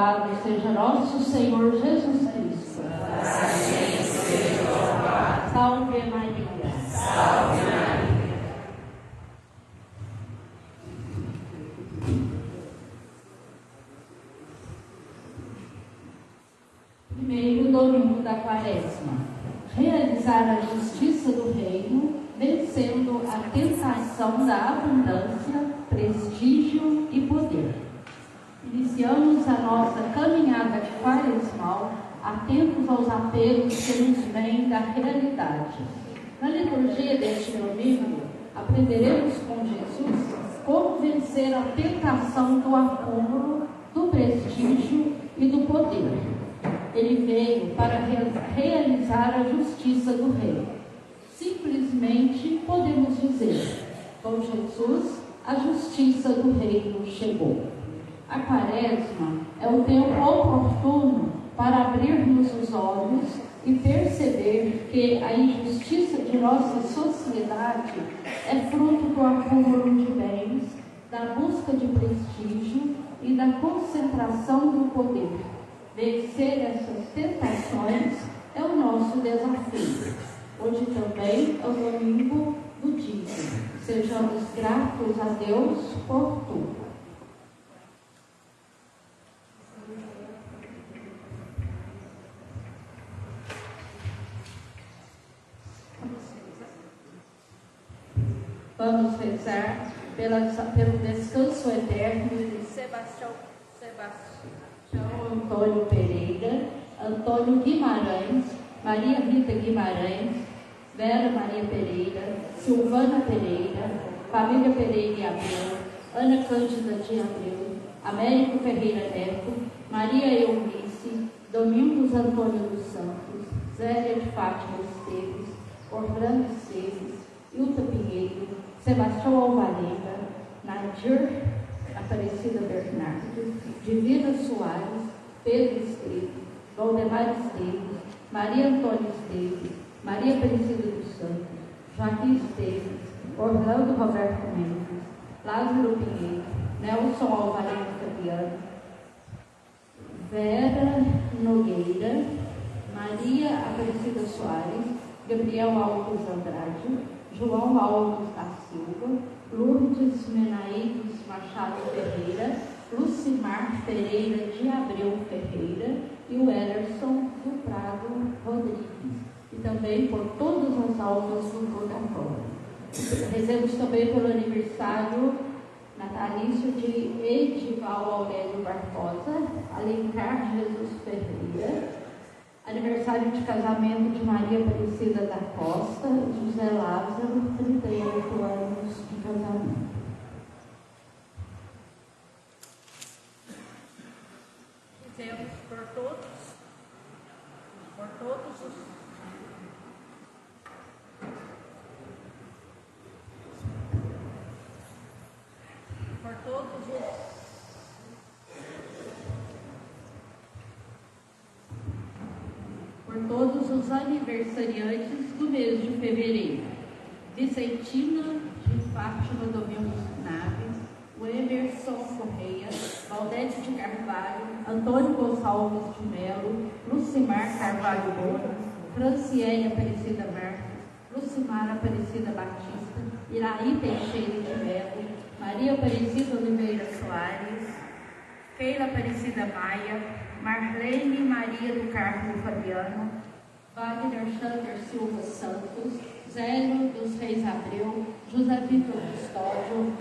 louvado seja nosso Senhor Jesus Cristo. Salve Maria. Salve Maria. Primeiro domingo da Quaresma. Realizar a justiça do reino, vencendo a tentação da abundância, prestígio e poder. Iniciamos a nossa caminhada quaresmal, atentos aos apelos que nos vêm da realidade. Na liturgia deste domingo, aprenderemos com Jesus como vencer a tentação do acúmulo, do prestígio e do poder. Ele veio para realizar a justiça do rei. Simplesmente podemos dizer, com Jesus, a justiça do reino chegou. A Quaresma é o tempo oportuno para abrirmos os olhos e perceber que a injustiça de nossa sociedade é fruto do acúmulo de bens, da busca de prestígio e da concentração do poder. Vencer essas tentações é o nosso desafio. Hoje também é o domingo do dízimo. Sejamos gratos a Deus por tudo. Vamos rezar pelo descanso eterno de Sebastião Antônio Pereira, Antônio Guimarães, Maria Rita Guimarães, Vera Maria Pereira, Silvana Pereira, Família Pereira e Abreu, Ana Cândida de Abreu, Américo Ferreira Neto, Maria Eunice, Domingos Antônio dos Santos, Zélia de Fátima Esteves, Orlando Esteves, Ilta Pinheiro, Sebastião Alvarenga, Nadir Aparecida Bernardo, Divina Soares, Pedro Esteves, Valdemar Esteves, Maria Antônia Esteves, Maria Aparecida dos Santos, Joaquim Esteves, Orlando Roberto Mendes, Lázaro Pinheiro, Nelson Alvarenga Fabiano, Vera Nogueira, Maria Aparecida Soares, Gabriel Alves Andrade, João Alves da Silva, Lourdes Menaídes Machado Ferreira, Lucimar Pereira de Abreu Ferreira e o Ederson do Prado Rodrigues. E também por todas as almas do purgatório. Rezemos também pelo aniversário natalício de Edival Aurélio Barbosa, Alencar Jesus Ferreira, aniversário de casamento de Maria Aparecida da Costa, José Lázaro, 38 anos de casamento. Rezemos por todos os aniversariantes do mês de fevereiro. Vicentina de Fátima Domingos Naves, o Emerson Correia, Valdete de Carvalho, Antônio Gonçalves de Melo, Lucimar Carvalho Bonas, Franciele Aparecida Marques, Lucimar Aparecida Batista, Iraí Teixeira de Melo, Maria Aparecida Oliveira Soares, Keila Aparecida Maia, Marlene Maria do Carmo Fabiano, Wagner Sander Silva Santos, Zélio dos Reis Abreu, José Vitor Custódio,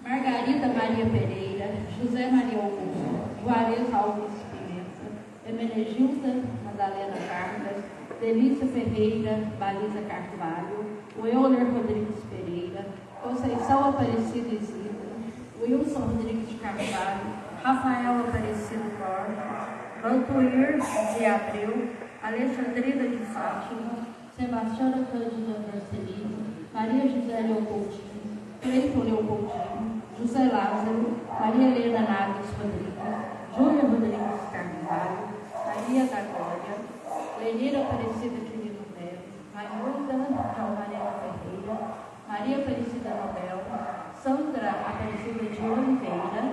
Margarida Maria Pereira, José Maria Augusto, Juarez Alves Pimenta, Emenegilda Madalena Cargas, Delícia Ferreira, Baliza Carvalho, Euler Rodrigues Pereira, Conceição Aparecida Isidro, Wilson Rodrigues de Carvalho, Rafael Aparecido Borges, Vantuir de Abreu, Alexandrina de Fátima, Sebastiana Cândida Marcelino, Maria José Leopoldino, Cleiton Leopoldino, José Lázaro, Maria Helena Naves Rodrigues, Júlia Rodrigues Carvalho, Maria da Glória, Lenira Aparecida de Nilo Neves, Marilda de Alvarenga Ferreira, Maria Aparecida Nobel, Sandra Aparecida de Oliveira,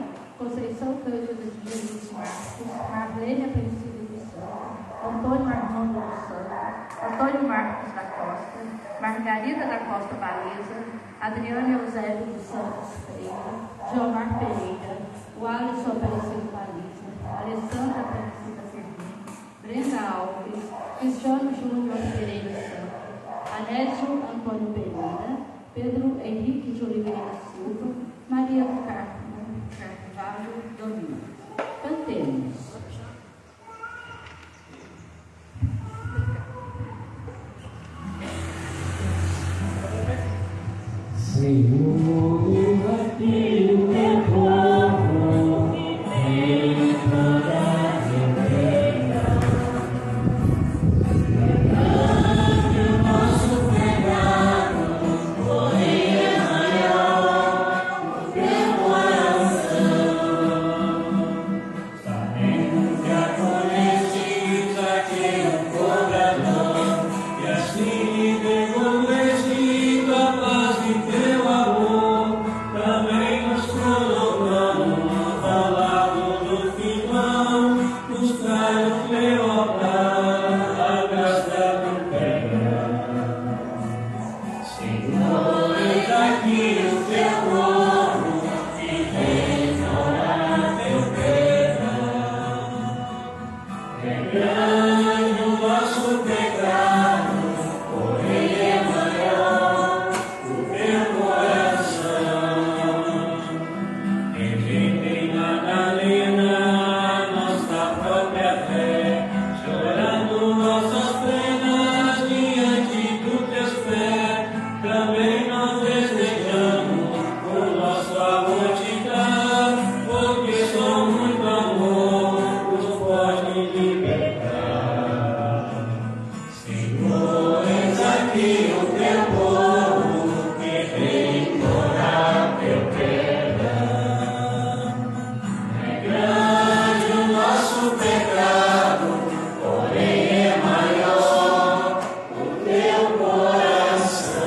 Conceição Cândida de Jesus Marcos, Marlene Aparecida dos Santos, Antônio Armando dos Santos, Antônio Marcos da Costa, Margarida da Costa Baleza, Adriana Eusébio dos Santos Freire, Gilmar Pereira, o Alisson Aparecido Baliza, Alessandra Aparecida Firmino, Brenda Alves, Cristiano Júnior Pereira Santos, Anésio Antônio Pereira, Pedro Henrique de Oliveira Silva, Maria do Carvalho Domingos. Cantemos. Senhor, aqui o teu povo, em toda a terra, perdoe o nosso pecado, porém é maior o teu coração. Sabemos que acolhestes aquele cobrador, e assim devolveste a paz de teu amor. Também nos colocamos ao lado do Filão, buscar o teu altar, a graça do perdão. Senhor, eis aqui o teu povo, que vem implorar teu perdão. É grande o nosso pecado, porém é maior o teu coração. Em quem tem na Madalena nossa própria fé, chorando nossas penas diante dos teus pés, também nós desejamos o nosso amor te dar, porque só muito amor nos pode libertar. Senhor, eis aqui o teu povo, que vem implorar teu perdão. É grande o nosso pecado, porém é maior o teu coração.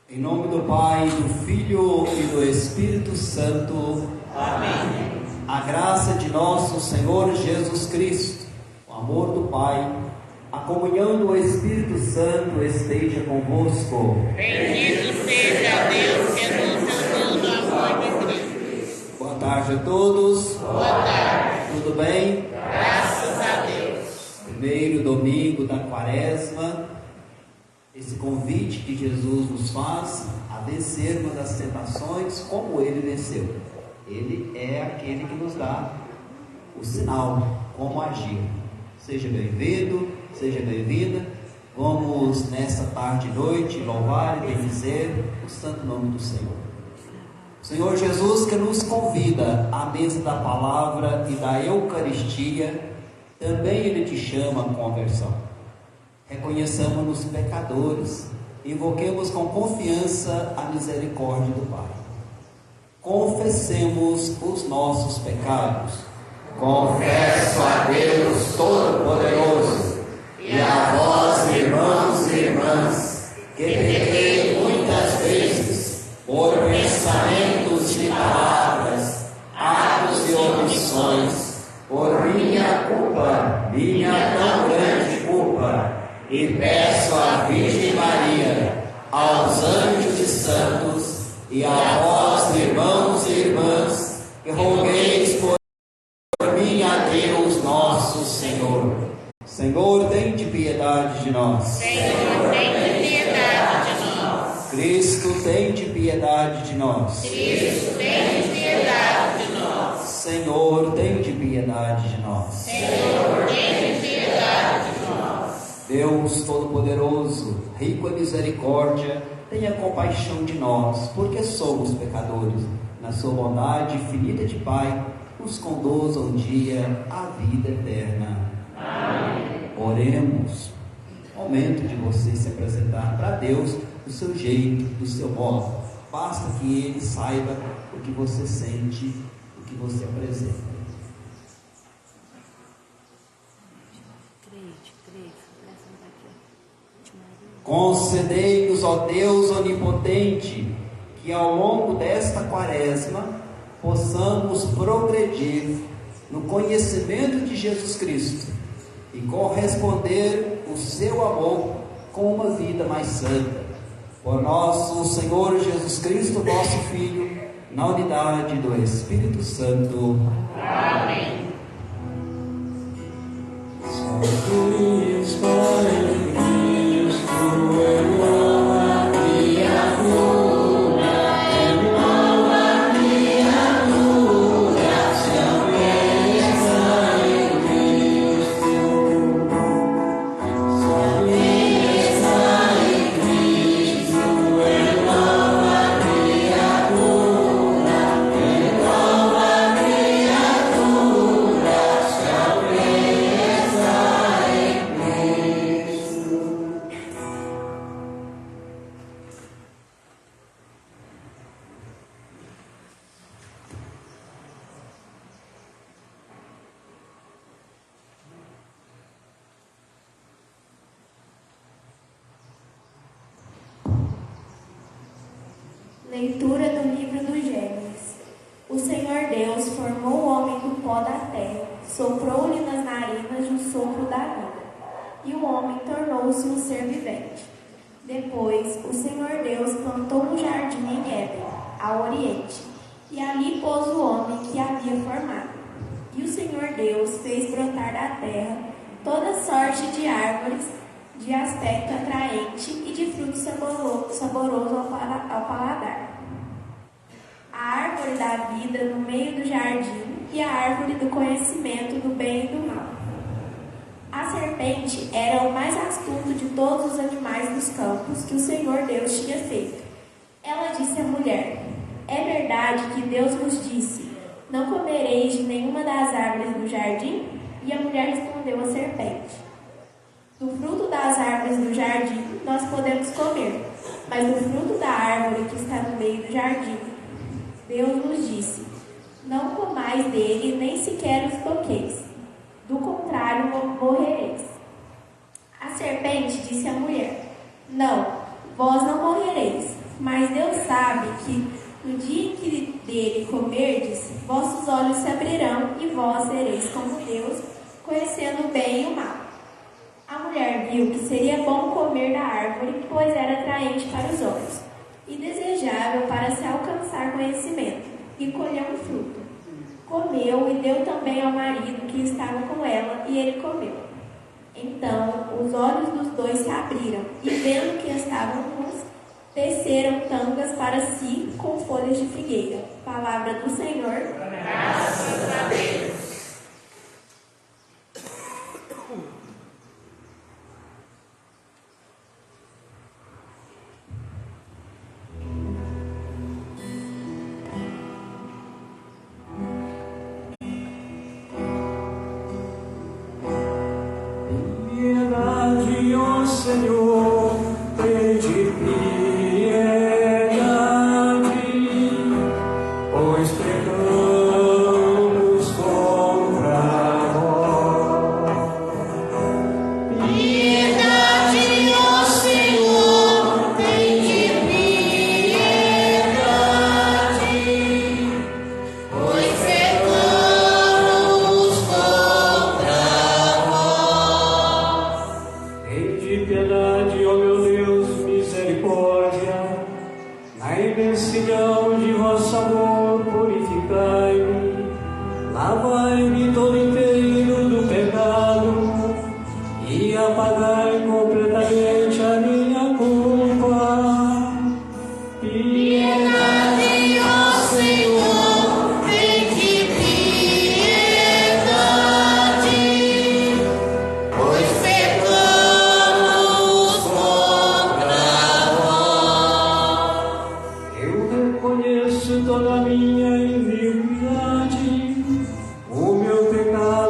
Em nome do Pai, do Filho e do Espírito Santo. Amém. A graça de nosso Senhor Jesus Cristo, o amor do Pai, a comunhão do Espírito Santo esteja convosco. Bendito seja Deus que nos uniu no amor de Cristo. Boa tarde a todos. Boa tarde. Tudo bem? Graças a Deus. Primeiro domingo da Quaresma, esse convite que Jesus nos faz a vencermos as tentações como Ele venceu. Ele é aquele que nos dá o sinal, como agir. Seja bem-vindo, seja bem-vinda. Vamos nesta tarde e noite louvar e bendizer o santo nome do Senhor. O Senhor Jesus que nos convida à mesa da palavra e da Eucaristia, também Ele te chama à conversão. Reconheçamos-nos pecadores, invoquemos com confiança a misericórdia do Pai. Confessemos os nossos pecados. Confesso a Deus Todo-Poderoso e a vós, irmãos e irmãs, que pequei muitas vezes por pensamentos e palavras, atos e omissões, por minha culpa, minha tão grande culpa, e peço à Virgem Maria, aos anjos e santos, e a vós, irmãos e irmãs, que rogueis por mim a Deus nosso Senhor. Senhor, tem de piedade de nós. Senhor, tem de piedade de nós. Cristo, tem de piedade de nós. Cristo, tem de piedade de nós. Senhor, tem de piedade de nós. Senhor, tem de piedade de nós. Deus Todo-Poderoso, rico em misericórdia, tenha compaixão de nós, porque somos pecadores. Na sua bondade infinita de Pai, nos conduza um dia à vida eterna. Amém. Oremos. Momento de você se apresentar para Deus do seu jeito, do seu modo. Basta que Ele saiba o que você sente, o que você apresenta. Crente, presta atenção aqui, ó. Maria. Concedei-nos, ó Deus onipotente, que ao longo desta quaresma possamos progredir no conhecimento de Jesus Cristo e corresponder o seu amor com uma vida mais santa. Por nosso Senhor Jesus Cristo, vosso Filho, na unidade do Espírito Santo. Amém. Leitura do livro do Gênesis. O Senhor Deus formou o homem do pó da terra, soprou-lhe nas narinas o sopro da vida, e o homem tornou-se um ser vivente. Depois, o Senhor Deus plantou um jardim em Éden, ao oriente, e ali pôs o homem que havia formado. E o Senhor Deus fez brotar da terra toda sorte de árvores de aspecto atraente e de fruto saboroso ao paladar. A árvore da vida no meio do jardim e a árvore do conhecimento do bem e do mal. A serpente era o mais astuto de todos os animais dos campos que o Senhor Deus tinha feito. Ela disse à mulher: é verdade que Deus vos disse: não comereis de nenhuma das árvores do jardim? E a mulher respondeu à serpente: do fruto das árvores do jardim nós podemos comer, mas do fruto da árvore que está no meio do jardim, Deus nos disse: não comais dele, nem sequer os toqueis, do contrário morrereis. A serpente disse à mulher: não, vós não morrereis, mas Deus sabe que no dia em que dele comerdes, vossos olhos se abrirão e vós sereis como Deus, conhecendo o bem e o mal. A mulher viu que seria bom comer da árvore, pois era atraente para os olhos, e desejável para se alcançar conhecimento, e colheu um fruto. Comeu e deu também ao marido que estava com ela, e ele comeu. Então os olhos dos dois se abriram, e vendo que estavam nus, teceram tangas para si com folhas de figueira. Palavra do Senhor. Graças a Deus. Piedade, ó Senhor, tende piedade, pois pecamos contra vós. Piedade, ó Senhor, tende piedade, pois pecamos contra vós. Tende piedade, ó meu Deus, misericórdia, na imensidão de vosso amor purificai-me, lavai-me todo inteiro do pecado e apagai completamente a minha culpa. Piedade, ó Senhor, tende piedade, pois pecamos contra vós. Eu reconheço toda a minha iniquidade, o meu pecado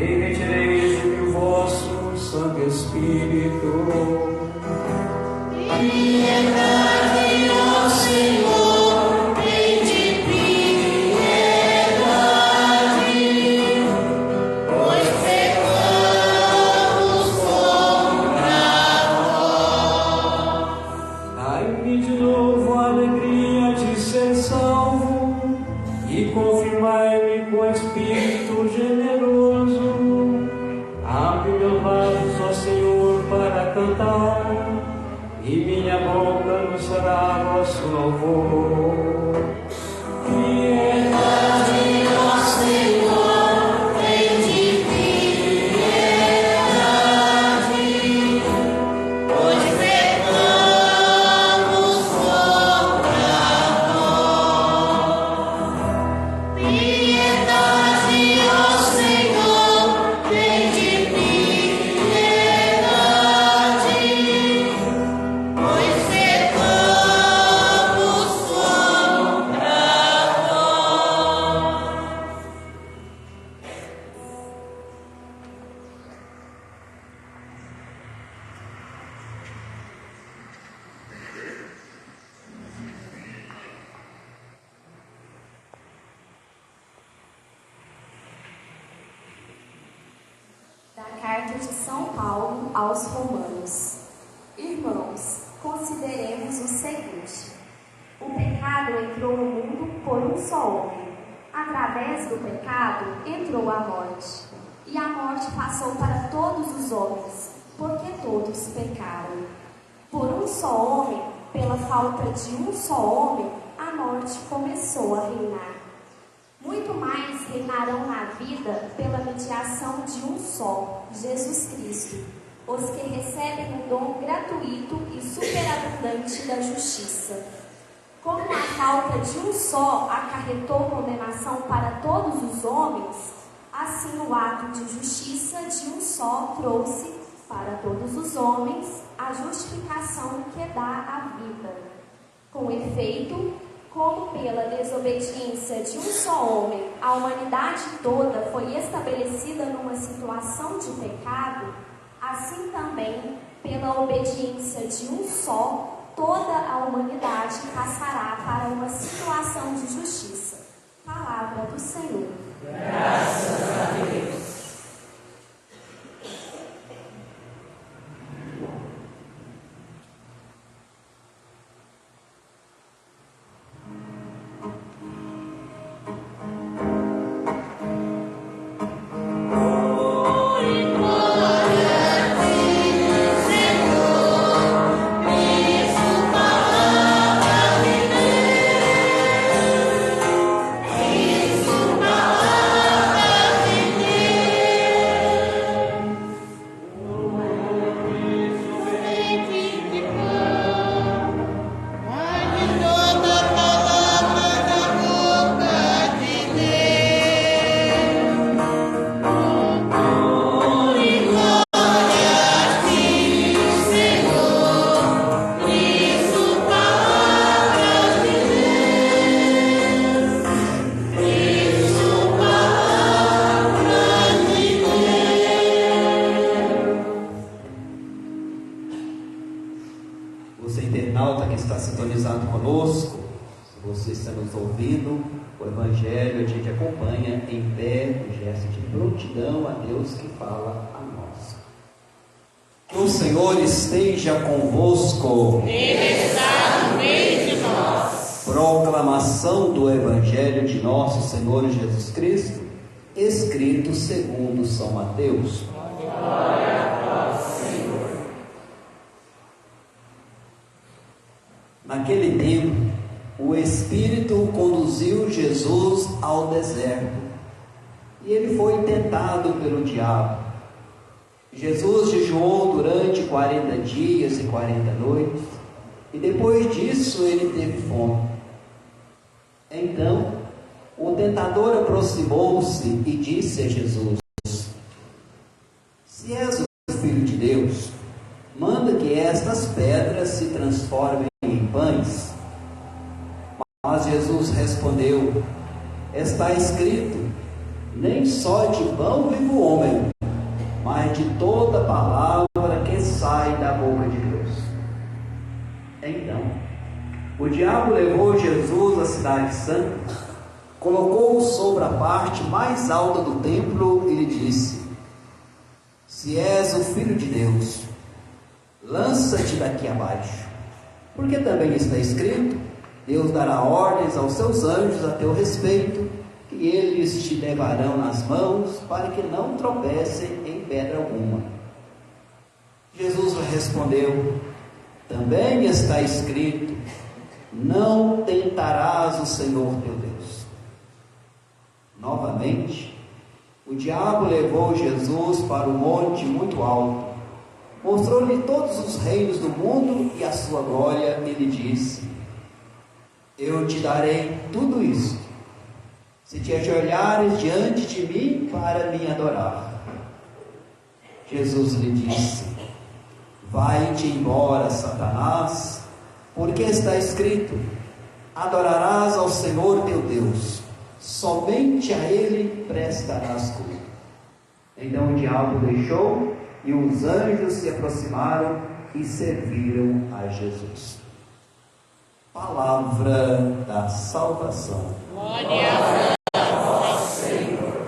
e retireis de mim o vosso Santo Espírito. Piedade, ó Senhor, tem de piedade, pois pecamos contra vós. Dai-me de novo a alegria de ser salvo e confirmai-me com espírito generoso. Abre meus lábios, ó Senhor, para cantar, e minha boca anunciará vosso louvor. Piedade, ó Senhor, tem de piedade, pois pecamos contra vós. Piedade, ó Senhor, tem de piedade, pois pecamos contra vós. Da Carta de São Paulo aos Romanos. Irmãos, consideremos o seguinte: o pecado entrou no mundo por um só homem. Através do pecado entrou a morte. E a morte passou para todos os homens, porque todos pecaram. Por um só homem, pela falta de um só homem, a morte começou a reinar. Muito mais reinarão na vida pela mediação de um só, Jesus Cristo, os que recebem o dom gratuito e superabundante da justiça. Como a falta de um só acarretou condenação para todos os homens, assim o ato de justiça de um só trouxe para todos os homens a justificação que dá a vida. Com efeito, como pela desobediência de um só homem a humanidade toda foi estabelecida numa situação de pecado, assim também, pela obediência de um só, toda a humanidade passará para uma situação de justiça. Palavra do Senhor. Graças a Deus. Você internauta que está sintonizado conosco, se você está nos ouvindo, o Evangelho a gente acompanha em pé, em gesto de prontidão a Deus que fala a nós. Que o Senhor esteja convosco. Ele está no meio de nós. Proclamação do Evangelho de nosso Senhor Jesus Cristo, escrito segundo São Mateus. Glória a vós, Senhor. Naquele tempo, o Espírito conduziu Jesus ao deserto, e ele foi tentado pelo diabo. Jesus jejuou durante 40 dias e 40 noites, e depois disso ele teve fome. Então, o tentador aproximou-se e disse a Jesus: se és o Filho de Deus, manda que estas pedras se transformem em pães. Mas Jesus respondeu: está escrito, nem só de pão vive o homem, mas de toda palavra que sai da boca de Deus. Então, o diabo levou Jesus à cidade santa, colocou-o sobre a parte mais alta do templo e lhe disse: se és o Filho de Deus, lança-te daqui abaixo, porque também está escrito: Deus dará ordens aos seus anjos a teu respeito, e eles te levarão nas mãos, para que não tropecem em pedra alguma. Jesus respondeu: também está escrito: não tentarás o Senhor teu Deus. Novamente, o diabo levou Jesus para um monte muito alto, mostrou-lhe todos os reinos do mundo e a sua glória, e lhe disse: eu te darei tudo isto, se te ajoelhares diante de mim para me adorar. Jesus lhe disse: vai-te embora, Satanás, porque está escrito: adorarás ao Senhor teu Deus, somente a Ele prestarás culto. Então o diabo deixou, e os anjos se aproximaram e serviram a Jesus. Palavra da salvação. Glória a vós, Senhor.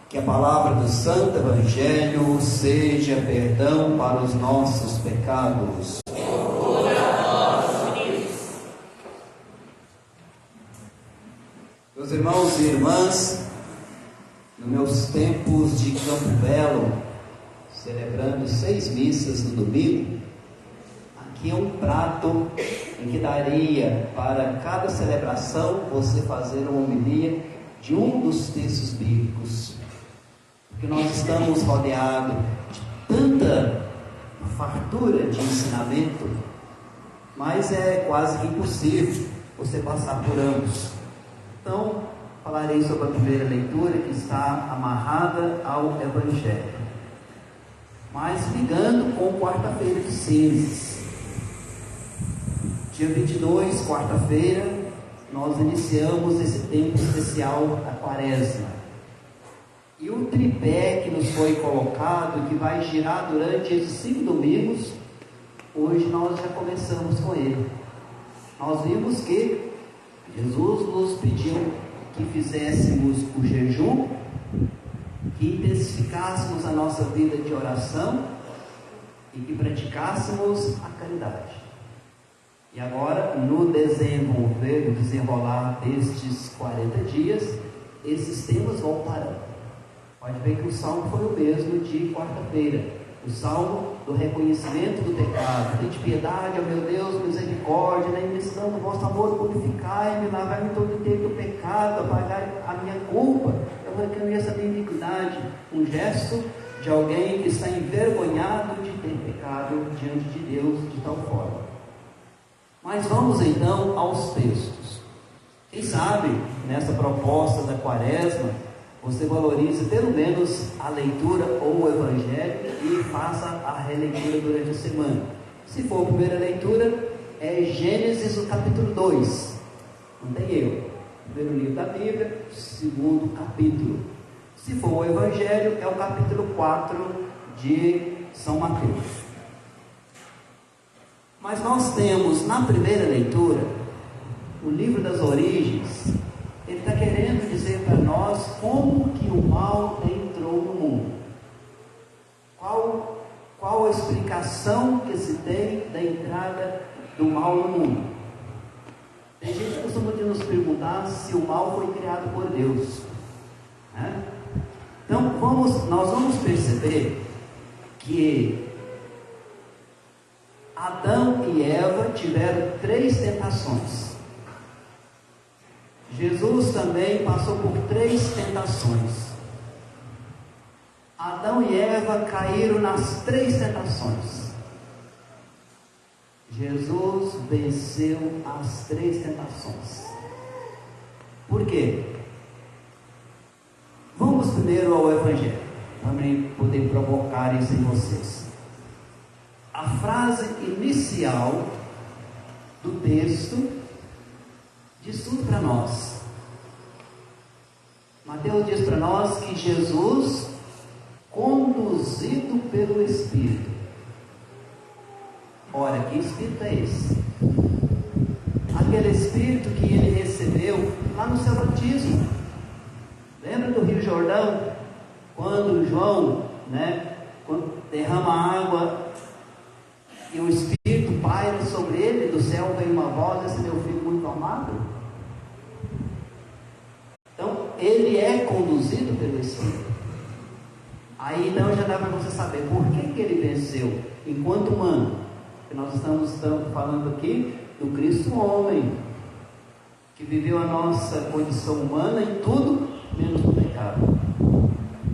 Que a palavra do Santo Evangelho seja perdão para os nossos pecados. Glória a vós, Cristo. Meus irmãos e irmãs, nos meus tempos de Campo Belo, celebrando 6 missas no domingo, aqui é um prato em que daria para cada celebração você fazer uma homilia de um dos textos bíblicos, porque nós estamos rodeados de tanta fartura de ensinamento, mas é quase que impossível você passar por ambos. Então, falarei sobre a primeira leitura, que está amarrada ao Evangelho, mas ligando com quarta-feira de cinzas. Dia 22, quarta-feira, nós iniciamos esse tempo especial da Quaresma. E o tripé que nos foi colocado, que vai girar durante esses 5 domingos, hoje nós já começamos com ele. Nós vimos que Jesus nos pediu que fizéssemos o jejum, que intensificássemos a nossa vida de oração e que praticássemos a caridade. E agora, no desenrolar destes 40 dias, esses temas voltarão. Pode ver que o salmo foi o mesmo de quarta-feira. O salmo do reconhecimento do pecado. Tende piedade, ó meu Deus, misericórdia, na imensidão do vosso amor, purificai-me, lavai-me todo inteiro do pecado, apagai a minha culpa. Eu reconheço a minha iniquidade. Um gesto de alguém que está envergonhado de ter pecado diante de Deus de tal forma. Mas vamos então aos textos. Quem sabe, nessa proposta da Quaresma, você valorize pelo menos a leitura ou o Evangelho e faça a releitura durante a semana. Se for a primeira leitura, é Gênesis, o capítulo 2. Não tem erro. Primeiro livro da Bíblia, segundo capítulo. Se for o Evangelho, é o capítulo 4 de São Mateus. Mas nós temos na primeira leitura o livro das origens. Ele está querendo dizer para nós como que o mal entrou no mundo. Qual a explicação que se tem da entrada do mal no mundo? Tem gente que costuma nos perguntar se o mal foi criado por Deus, né? Então nós vamos perceber que Adão e Eva tiveram 3 tentações. Jesus também passou por 3 tentações. Adão e Eva caíram nas 3 tentações. Jesus venceu as 3 tentações. Por quê? Vamos primeiro ao Evangelho, para poder provocar isso em vocês. A frase inicial do texto diz tudo para nós. Mateus diz para nós que Jesus, conduzido pelo Espírito. Ora, que Espírito é esse? Aquele Espírito que ele recebeu lá no seu batismo. Lembra do Rio Jordão? Quando João, quando derrama água e o Espírito paira sobre ele, do céu vem uma voz: esse meu filho muito amado. Então, ele é conduzido pelo Espírito. Aí então já dá para você saber por que ele venceu enquanto humano. Porque nós estamos falando aqui do Cristo homem, que viveu a nossa condição humana em tudo menos no pecado.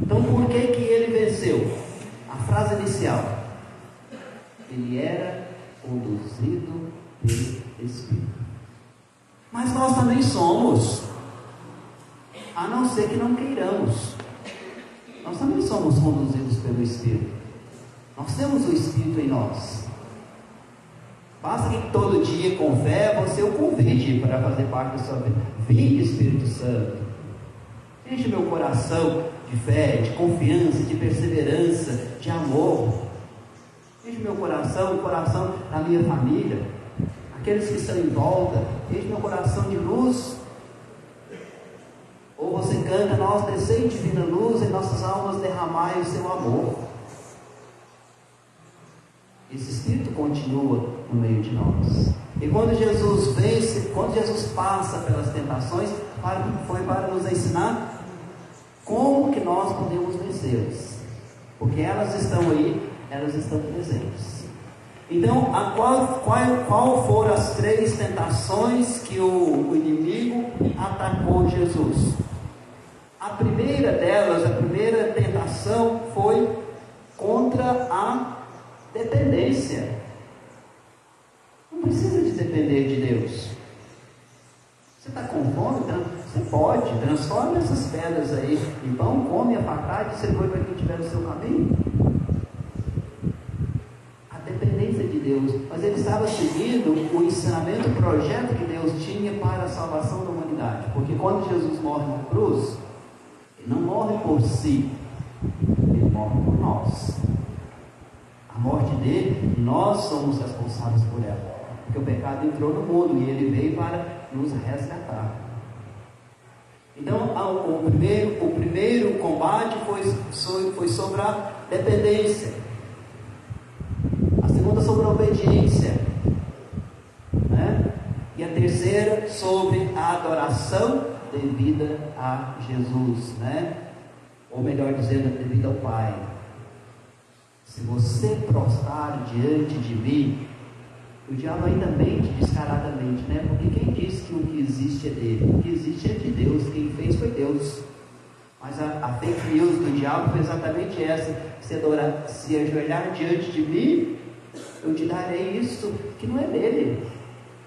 Então por que ele venceu? A frase inicial: ele era conduzido pelo Espírito. Mas nós também somos, a não ser que não queiramos, nós também somos conduzidos pelo Espírito. Nós temos o Espírito em nós. Basta que todo dia, com fé, você o convide para fazer parte da sua vida. Vinde, Espírito Santo, enche meu coração de fé, de confiança, de perseverança, de amor. Enche meu coração, o coração da minha família, aqueles que estão em volta. Enche meu coração de luz. Ou você canta: nós descei divina luz, em nossas almas derramai o seu amor. Esse Espírito continua no meio de nós. E quando Jesus vence, quando Jesus passa pelas tentações, foi para nos ensinar como que nós podemos vencê-las. Porque elas estão aí, elas estão presentes. Então, qual foram as 3 tentações que o inimigo atacou Jesus? A primeira delas, a primeira tentação foi contra a dependência. Não precisa de depender de Deus. Você está com fome? Você pode, transforma essas pedras aí em pão, come a facada e distribui para quem estiver no seu caminho. A dependência de Deus. Mas ele estava seguindo o ensinamento, o projeto que Deus tinha para a salvação da humanidade. Porque quando Jesus morre na cruz, ele não morre por si, ele morre por nós. A morte dele, nós somos responsáveis por ela. Porque o pecado entrou no mundo e ele veio para nos resgatar. Então, o primeiro combate foi sobre a dependência. A segunda sobre a obediência. E a terceira sobre a adoração devida a Jesus. Ou melhor dizendo, devida ao Pai. Se você prostrar diante de mim, o diabo ainda mente descaradamente, porque quem diz que o que existe é dele? O que existe é de Deus, quem fez foi Deus. Mas a fake news do diabo foi exatamente essa: se ajoelhar diante de mim, eu te darei isso que não é dele.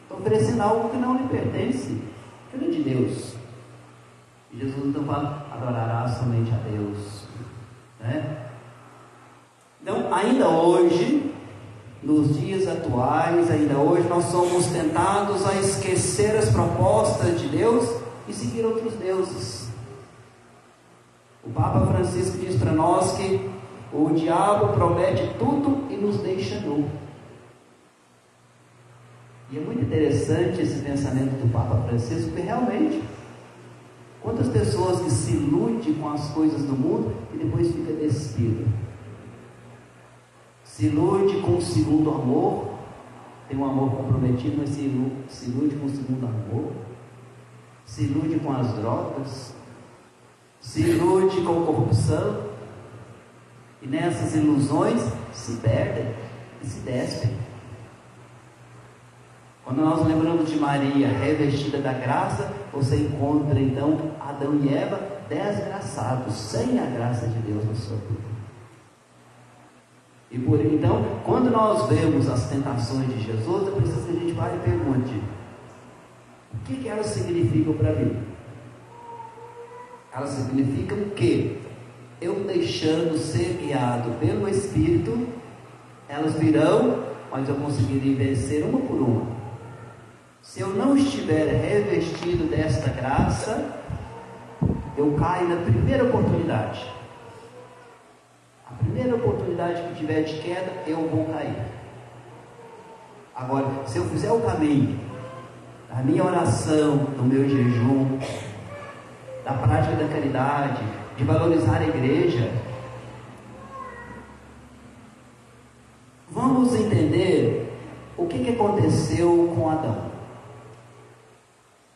Estou oferecendo algo que não lhe pertence, que não é de Deus. E Jesus então fala: adorarás somente a Deus. Então, ainda hoje, nos dias atuais, ainda hoje, nós somos tentados a esquecer as propostas de Deus e seguir outros deuses. O Papa Francisco diz para nós que o diabo promete tudo e nos deixa nu. E é muito interessante esse pensamento do Papa Francisco, porque realmente, quantas pessoas que se iludem com as coisas do mundo e depois fica despido. Se ilude com o segundo amor, tem um amor comprometido, mas se ilude com o segundo amor, se ilude com as drogas, se ilude com corrupção, e nessas ilusões se perdem e se despem. Quando nós lembramos de Maria revestida da graça, você encontra então Adão e Eva desgraçados, sem a graça de Deus na sua vida. E então, quando nós vemos as tentações de Jesus, é preciso que a gente vá e pergunte: o que elas significam para mim? Elas significam que, eu deixando ser guiado pelo Espírito, elas virão, mas eu conseguirei vencer uma por uma. Se eu não estiver revestido desta graça, eu caio na primeira oportunidade. A primeira oportunidade que tiver de queda, eu vou cair. Agora, se eu fizer o caminho da minha oração, do meu jejum, da prática da caridade, de valorizar a igreja, vamos entender o que aconteceu com Adão.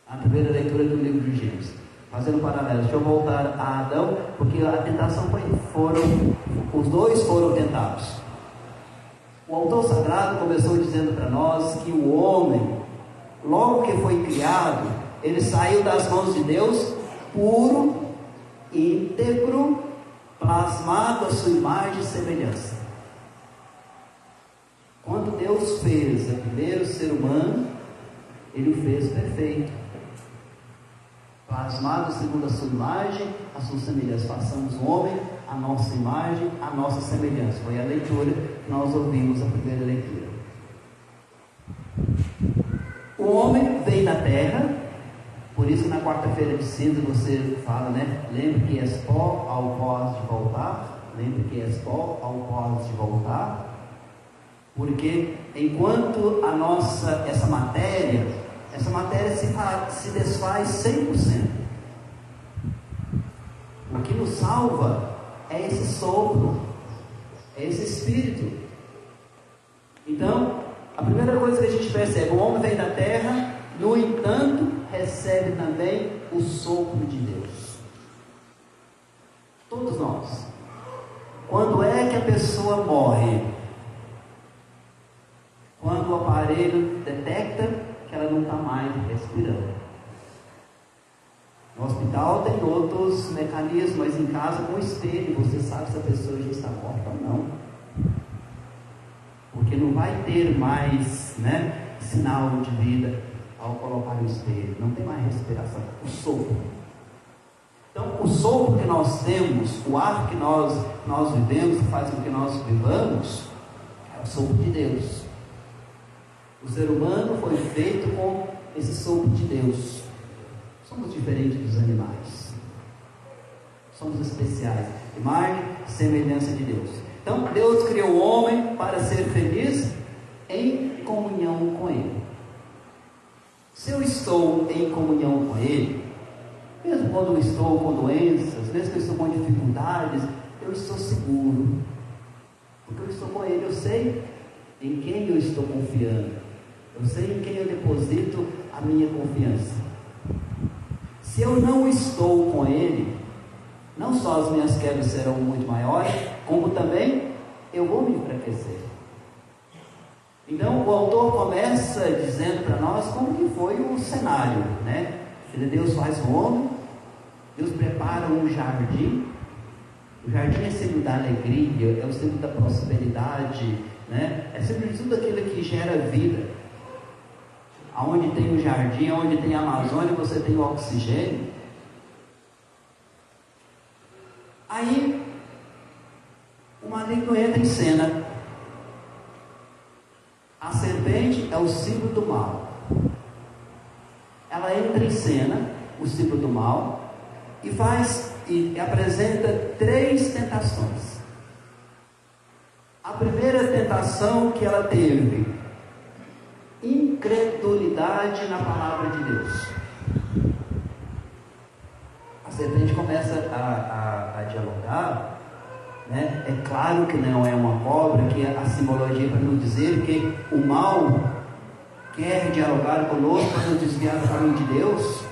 A primeira leitura do livro de Gênesis, fazendo um paralelo. Deixa eu voltar a Adão, porque a tentação os dois foram tentados. O autor sagrado começou dizendo para nós que o homem, logo que foi criado, ele saiu das mãos de Deus puro, íntegro, plasmado a sua imagem e semelhança. Quando Deus fez o primeiro ser humano, Ele o fez perfeito, plasmado segundo a sua imagem, a sua semelhança. Façamos o homem a nossa imagem, a nossa semelhança. Foi a leitura que nós ouvimos, a primeira leitura. O homem veio da terra, por isso que na quarta-feira de cinza você fala, né? Lembre que és pó, ao pó has de voltar. Lembre que és pó, ao pó has de voltar. Porque enquanto essa matéria se desfaz 100%. O que nos salva é esse sopro, é esse espírito. Então, a primeira coisa que a gente percebe, o homem vem da terra, no entanto, recebe também o sopro de Deus. Todos nós. Quando é que a pessoa morre? Quando o aparelho detecta que ela não está mais respirando. No hospital tem outros mecanismos, mas em casa com espelho você sabe se a pessoa já está morta ou não. Porque não vai ter mais, sinal de vida ao colocar o espelho. Não tem mais respiração. O sopro. Então, o sopro que nós temos, o ar que nós vivemos, que faz com que nós vivamos, é o sopro de Deus. O ser humano foi feito com esse sopro de Deus. Somos diferentes dos animais. Somos especiais. Imagem e semelhança de Deus. Então, Deus criou o homem para ser feliz em comunhão com Ele. Se eu estou em comunhão com Ele, mesmo quando eu estou com doenças, mesmo que eu estou com dificuldades, eu estou seguro. Porque eu estou com Ele, eu sei em quem eu estou confiando. Eu sei em quem eu deposito a minha confiança. Se eu não estou com Ele, não só as minhas quedas serão muito maiores, como também eu vou me enfraquecer. Então o autor começa dizendo para nós como que foi o cenário, Deus faz o homem, Deus prepara um jardim. O jardim é símbolo da alegria, é o símbolo da prosperidade, é símbolo de tudo aquilo que gera vida. Aonde tem o jardim, aonde tem a Amazônia, você tem o oxigênio. Aí, o maligno entra em cena. A serpente é o símbolo do mal. Ela entra em cena, o símbolo do mal, e apresenta 3 tentações. A primeira tentação que ela teve, incredulidade na palavra de Deus. A serpente começa a dialogar, É claro que não é uma cobra, que a simbologia para nos dizer que o mal quer dialogar conosco para nos desviar do caminho de Deus.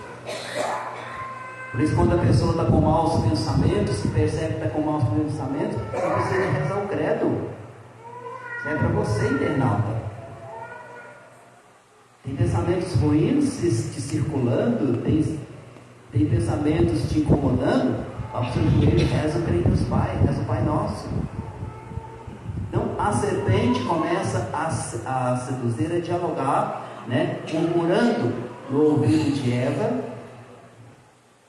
Por isso, quando a pessoa está com maus pensamentos, se percebe que está com maus pensamentos, não precisa rezar o credo. Isso é para você, internauta. Tem pensamentos ruins te circulando, tem pensamentos te incomodando, reza o Creio dos Pai, reza o Pai Nosso. Então a serpente começa a seduzir, a dialogar, murmurando no ouvido de Eva,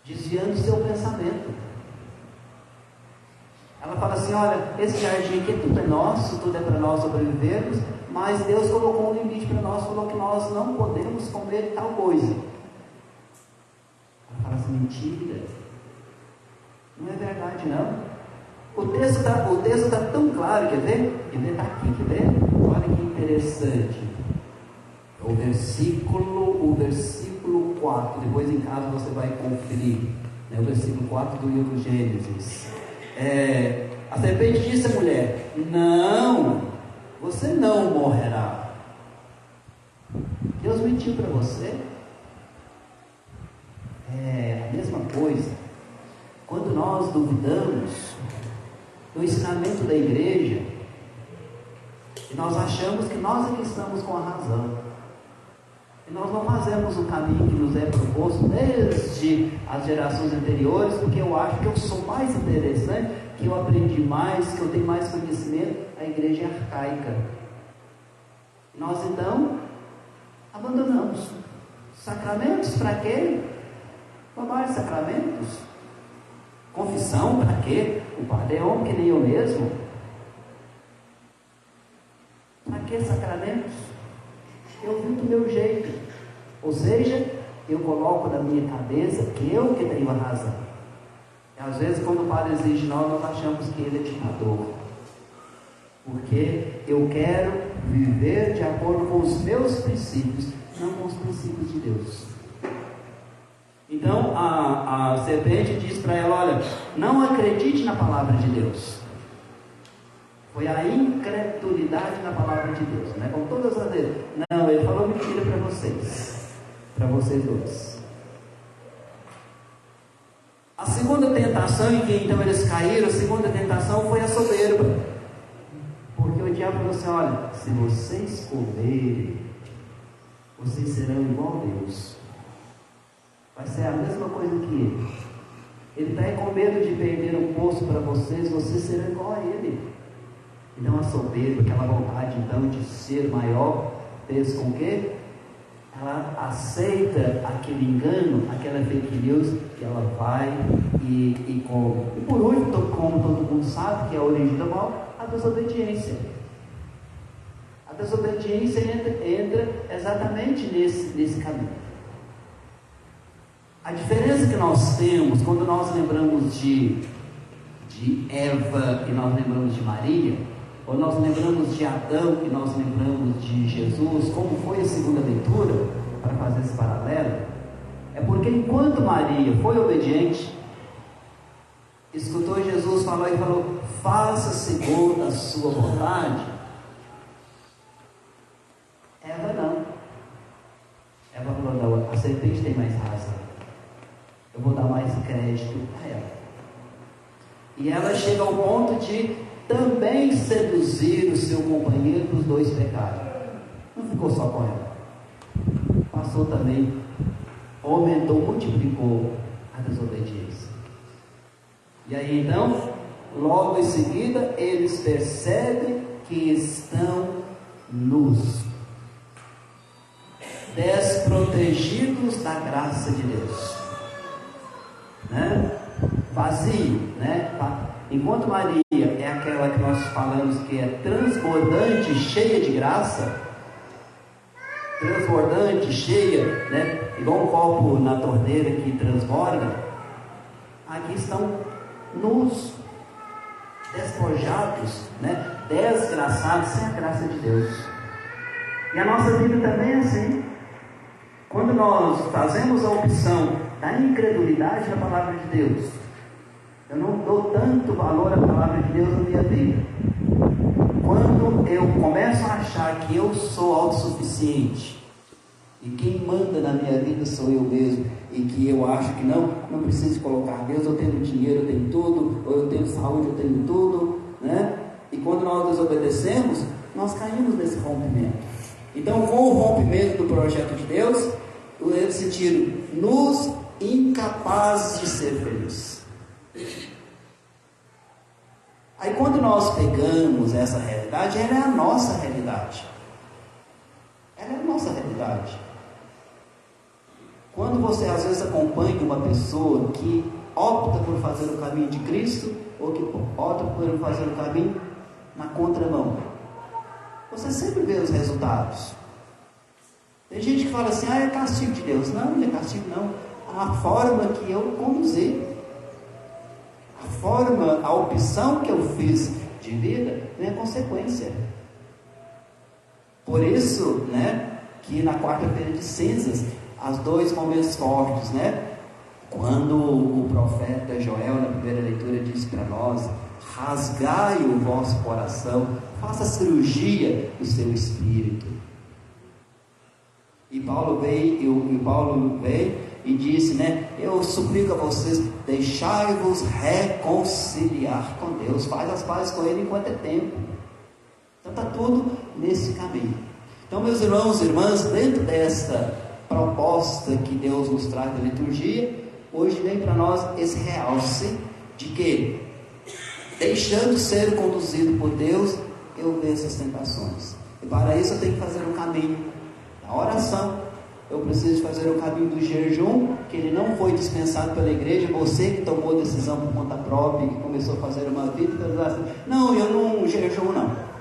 desviando seu pensamento. Ela fala assim: olha, esse jardim aqui tudo é nosso, tudo é para nós sobrevivermos, mas Deus colocou um limite para nós, falou que nós não podemos comer tal coisa. Ela fala assim: mentira, pode não. O texto está tão claro, quer ver? Está aqui, quer ver? Olha que interessante. O versículo 4, depois em casa você vai conferir, né? O versículo 4 do livro Gênesis. A serpente disse à mulher: não, você não morrerá. Deus mentiu para você? É a mesma coisa. Quando nós duvidamos do ensinamento da igreja, e nós achamos que nós é que estamos com a razão, e nós não fazemos o caminho que nos é proposto desde as gerações anteriores, porque eu acho que eu sou mais interessante, que eu aprendi mais, que eu tenho mais conhecimento. A igreja é arcaica. Nós então abandonamos. Sacramentos para quê? Vários sacramentos. Confissão para quê? O padre é homem que nem eu mesmo. Para que sacramentos? Eu vi do meu jeito. Ou seja, eu coloco na minha cabeça que eu que tenho a razão. E às vezes quando o padre exige de nós achamos que ele é ditador. Porque eu quero viver de acordo com os meus princípios, não com os princípios de Deus. Então a serpente diz para ela: olha, não acredite na palavra de Deus. Foi a incredulidade na palavra de Deus, né? Como todas as vezes. Não, ele falou mentira para vocês dois. A segunda tentação em que então eles caíram, a segunda tentação foi a soberba. Porque o diabo falou assim: olha, se vocês comerem, vocês serão igual a Deus. Vai ser a mesma coisa que ele. Ele está com medo de perder o posto para vocês serão igual a ele. Então a soberba, aquela vontade então de ser maior, fez com que ela aceita aquele engano, aquela fake news, que ela vai e come. E por último, como todo mundo sabe que é a origem do mal, a desobediência. A desobediência entra exatamente nesse caminho. A diferença que nós temos quando nós lembramos de Eva e nós lembramos de Maria, ou nós lembramos de Adão e nós lembramos de Jesus, como foi a segunda leitura, para fazer esse paralelo, é porque enquanto Maria foi obediente, escutou Jesus falar e falou: faça segundo a sua vontade. Eva não. Eva falou: não, a serpente tem mais razão, eu vou dar mais crédito a ela. E ela chega ao ponto de também seduzir o seu companheiro dos dois pecados. Não ficou só com ela, passou também, aumentou, multiplicou a desobediência. E aí então, logo em seguida, eles percebem que estão nus, desprotegidos da graça de Deus, né? Vazio, né? Enquanto Maria é aquela que nós falamos que é transbordante, cheia de graça, transbordante, cheia, né? Igual um copo na torneira que transborda, aqui estão nus, despojados, né? Desgraçados, sem a graça de Deus. E a nossa vida também é assim. Quando nós fazemos a opção da incredulidade na palavra de Deus, eu não dou tanto valor à palavra de Deus na minha vida. Quando eu começo a achar que eu sou autossuficiente e quem manda na minha vida sou eu mesmo, e que eu acho que não preciso colocar Deus, eu tenho dinheiro, eu tenho tudo, ou eu tenho saúde, eu tenho tudo, né? E quando nós desobedecemos, nós caímos nesse rompimento. Então, com o rompimento do projeto de Deus, eles se sentiram nus, incapazes de ser felizes. Aí quando nós pegamos essa realidade, ela é a nossa realidade. Ela é a nossa realidade. Quando você às vezes acompanha uma pessoa que opta por fazer o caminho de Cristo, ou que opta por fazer o caminho na contramão, você sempre vê os resultados. Tem gente que fala assim: é castigo de Deus. Não é castigo não. A forma que eu conduzi, a a opção que eu fiz de vida tem a consequência. Por isso, né, que na quarta-feira de cinzas, os dois momentos fortes, né? Quando o profeta Joel, na primeira leitura, disse para nós: rasgai o vosso coração, faça cirurgia do seu espírito. E Paulo veio e disse, né, eu suplico a vocês, deixai-vos reconciliar com Deus, faz as pazes com Ele enquanto é tempo. Então está tudo nesse caminho. Então, meus irmãos e irmãs, dentro desta proposta que Deus nos traz da liturgia, hoje vem para nós esse realce de que, deixando ser conduzido por Deus, eu venço as tentações. E para isso eu tenho que fazer um caminho da oração. Eu preciso fazer o caminho do jejum, que ele não foi dispensado pela igreja. Você que tomou a decisão por conta própria, que começou a fazer uma vida, não, eu não jejuo não.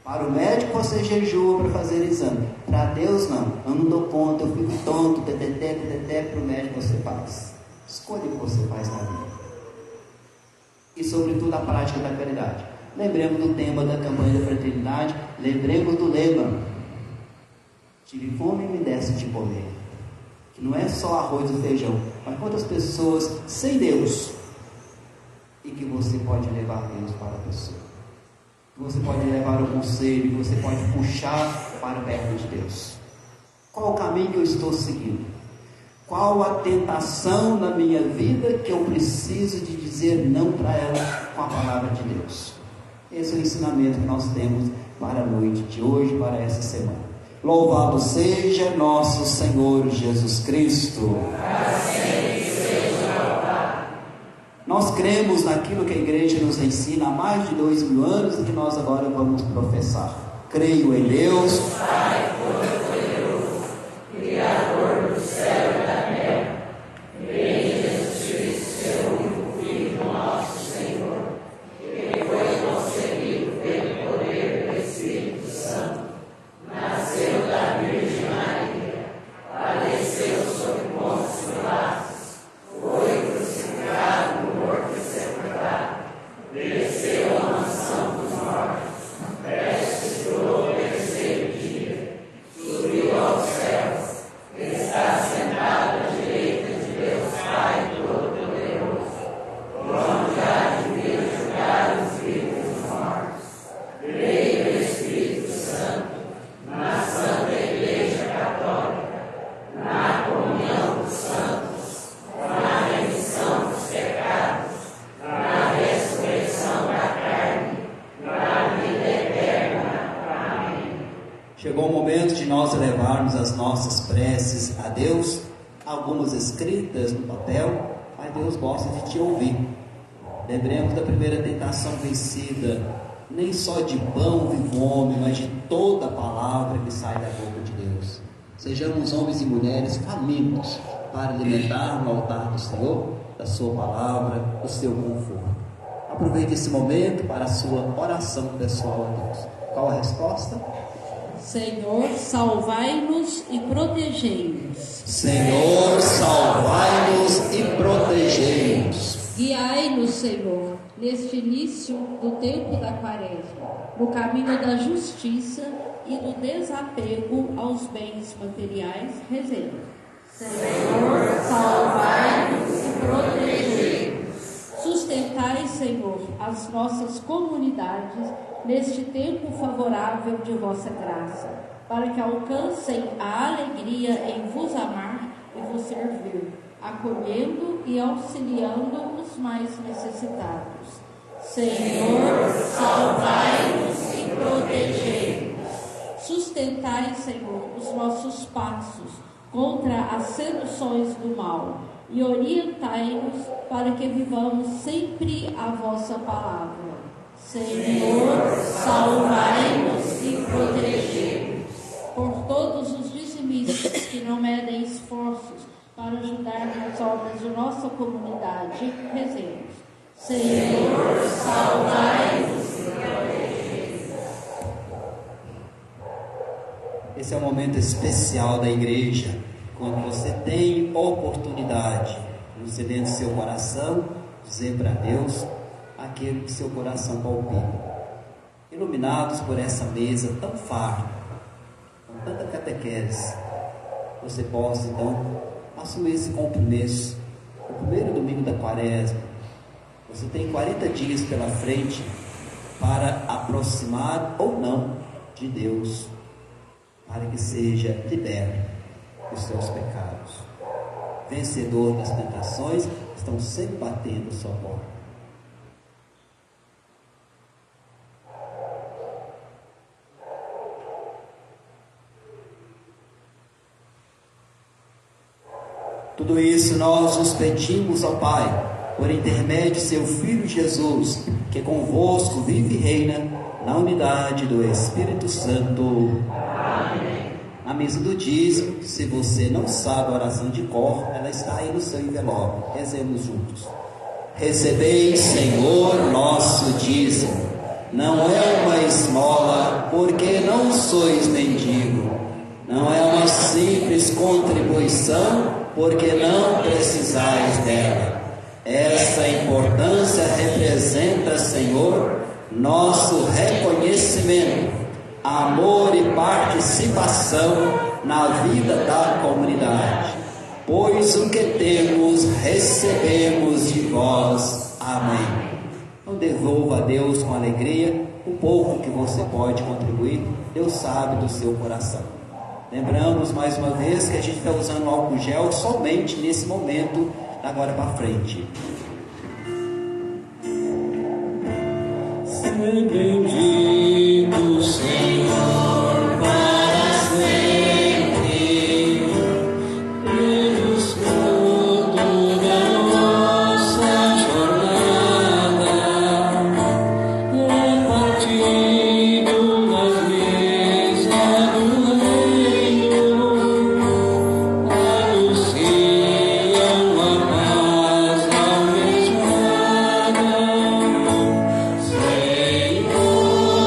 Para o médico você jejua para fazer exame. Para Deus não. Eu não dou conta, eu fico tonto, para o médico você faz. Escolha o que você faz na vida. E sobretudo a prática da caridade. Lembremos do tema da campanha da fraternidade. Lembremos do lema: tive fome e me desse de comer. Que não é só arroz e feijão, mas quantas pessoas sem Deus, e que você pode levar Deus para a pessoa, que você pode levar o conselho, que você pode puxar para perto de Deus. Qual o caminho que eu estou seguindo? Qual a tentação na minha vida que eu preciso de dizer não para ela com a palavra de Deus? Esse é o ensinamento que nós temos para a noite de hoje, para essa semana. Louvado seja nosso Senhor Jesus Cristo. Nós cremos naquilo que a igreja nos ensina há mais de 2000 anos e que nós agora vamos professar. Creio em Deus, Pai Todo-Poderoso, Criador do céu e da terra. Creio em Jesus Cristo, seu único Filho, nosso Senhor, que foi concebido pelo poder do Espírito Santo, nasceu da Virgem Maria, padeceu sob Pôncio Pilatos, foi crucificado, morto e sepultado, desceu à mansão dos mortos, ressuscitou no terceiro dia, subiu aos céus, está sentado à direita de Deus Pai Todo-Poderoso, onde há de vir julgar os vivos e os mortos. Creio no Espírito Santo, na Santa Igreja Católica, na comunhão dos santos, na remissão dos pecados, na ressurreição da carne, na vida eterna. Amém. Chegou o momento de nós elevarmos as nossas preces a Deus, algumas escritas no papel, mas Deus gosta de te ouvir. Lembremos da primeira tentação vencida: nem só de pão vive o homem, mas de toda a palavra que sai da boca de Deus. Sejamos homens e mulheres famintos para alimentar no altar do Senhor, da sua palavra, do seu conforto. Aproveite esse momento para a sua oração pessoal a Deus. Qual a resposta? Senhor, salvai-nos e protegei-nos. Senhor, salvai-nos e protegei-nos. Guiai-nos, Senhor, neste início do tempo da Quaresma, no caminho da justiça e do desapego aos bens materiais. Rezemos. Senhor, salvai-nos e protegei-nos. Sustentai, Senhor, as nossas comunidades neste tempo favorável de vossa graça, para que alcancem a alegria em vos amar e vos servir, acolhendo e auxiliando os mais necessitados. Senhor, salvai-nos e protegei-nos. Sustentai, Senhor, os nossos passos contra as seduções do mal e orientai-nos para que vivamos sempre a vossa palavra. Senhor, salvai-nos e protegei-nos. Por todos os dizimistas que não medem esforços para ajudar nas obras de nossa comunidade, rezemos. Senhor, salvai-nos e protegei-nos. Esse é um momento especial da igreja, quando você tem oportunidade, você dentro do seu coração, dizer para Deus aquilo que seu coração palpita. Iluminados por essa mesa tão farta, com tanta catequese, você possa então assumir esse compromisso. O primeiro domingo da quaresma, você tem 40 dias pela frente para aproximar ou não de Deus, para que seja liberto dos seus pecados. Vencedor das tentações estão sempre batendo sua porta. Tudo isso nós os pedimos ao Pai, por intermédio de seu Filho Jesus, que convosco vive e reina na unidade do Espírito Santo. Amém. A mesa do dízimo, se você não sabe a oração de cor, ela está aí no seu envelope. Rezemos juntos. Recebei, Senhor, nosso dízimo. Não é uma esmola, porque não sois mendigo. Não é uma simples contribuição, porque não precisais dela. Essa importância representa, Senhor, nosso reconhecimento, amor e participação na vida da comunidade. Pois o que temos, recebemos de vós. Amém. Então devolva a Deus com alegria o pouco que você pode contribuir. Deus sabe do seu coração. Lembramos mais uma vez que a gente está usando álcool gel somente nesse momento, agora para frente. Ser bendito, Senhor, para sempre. Eis fruto da nossa jornada, repartido nas mesas do reino, anunciam a paz almejada. Senhor,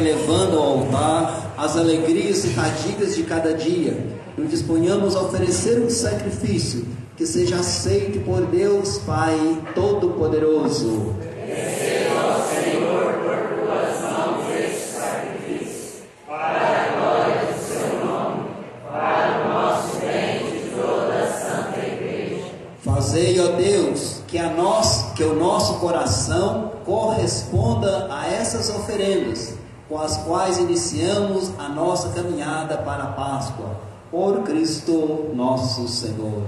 elevando ao altar as alegrias e fadigas de cada dia, nos disponhamos a oferecer um sacrifício que seja aceito por Deus Pai Todo-Poderoso. Receba, Senhor, por tuas mãos este sacrifício, para a glória do seu nome, para o nosso bem e de toda a Santa Igreja. Fazei, ó Deus, que o nosso coração corresponda a essas oferendas, com as quais iniciamos a nossa caminhada para a Páscoa, por Cristo nosso Senhor.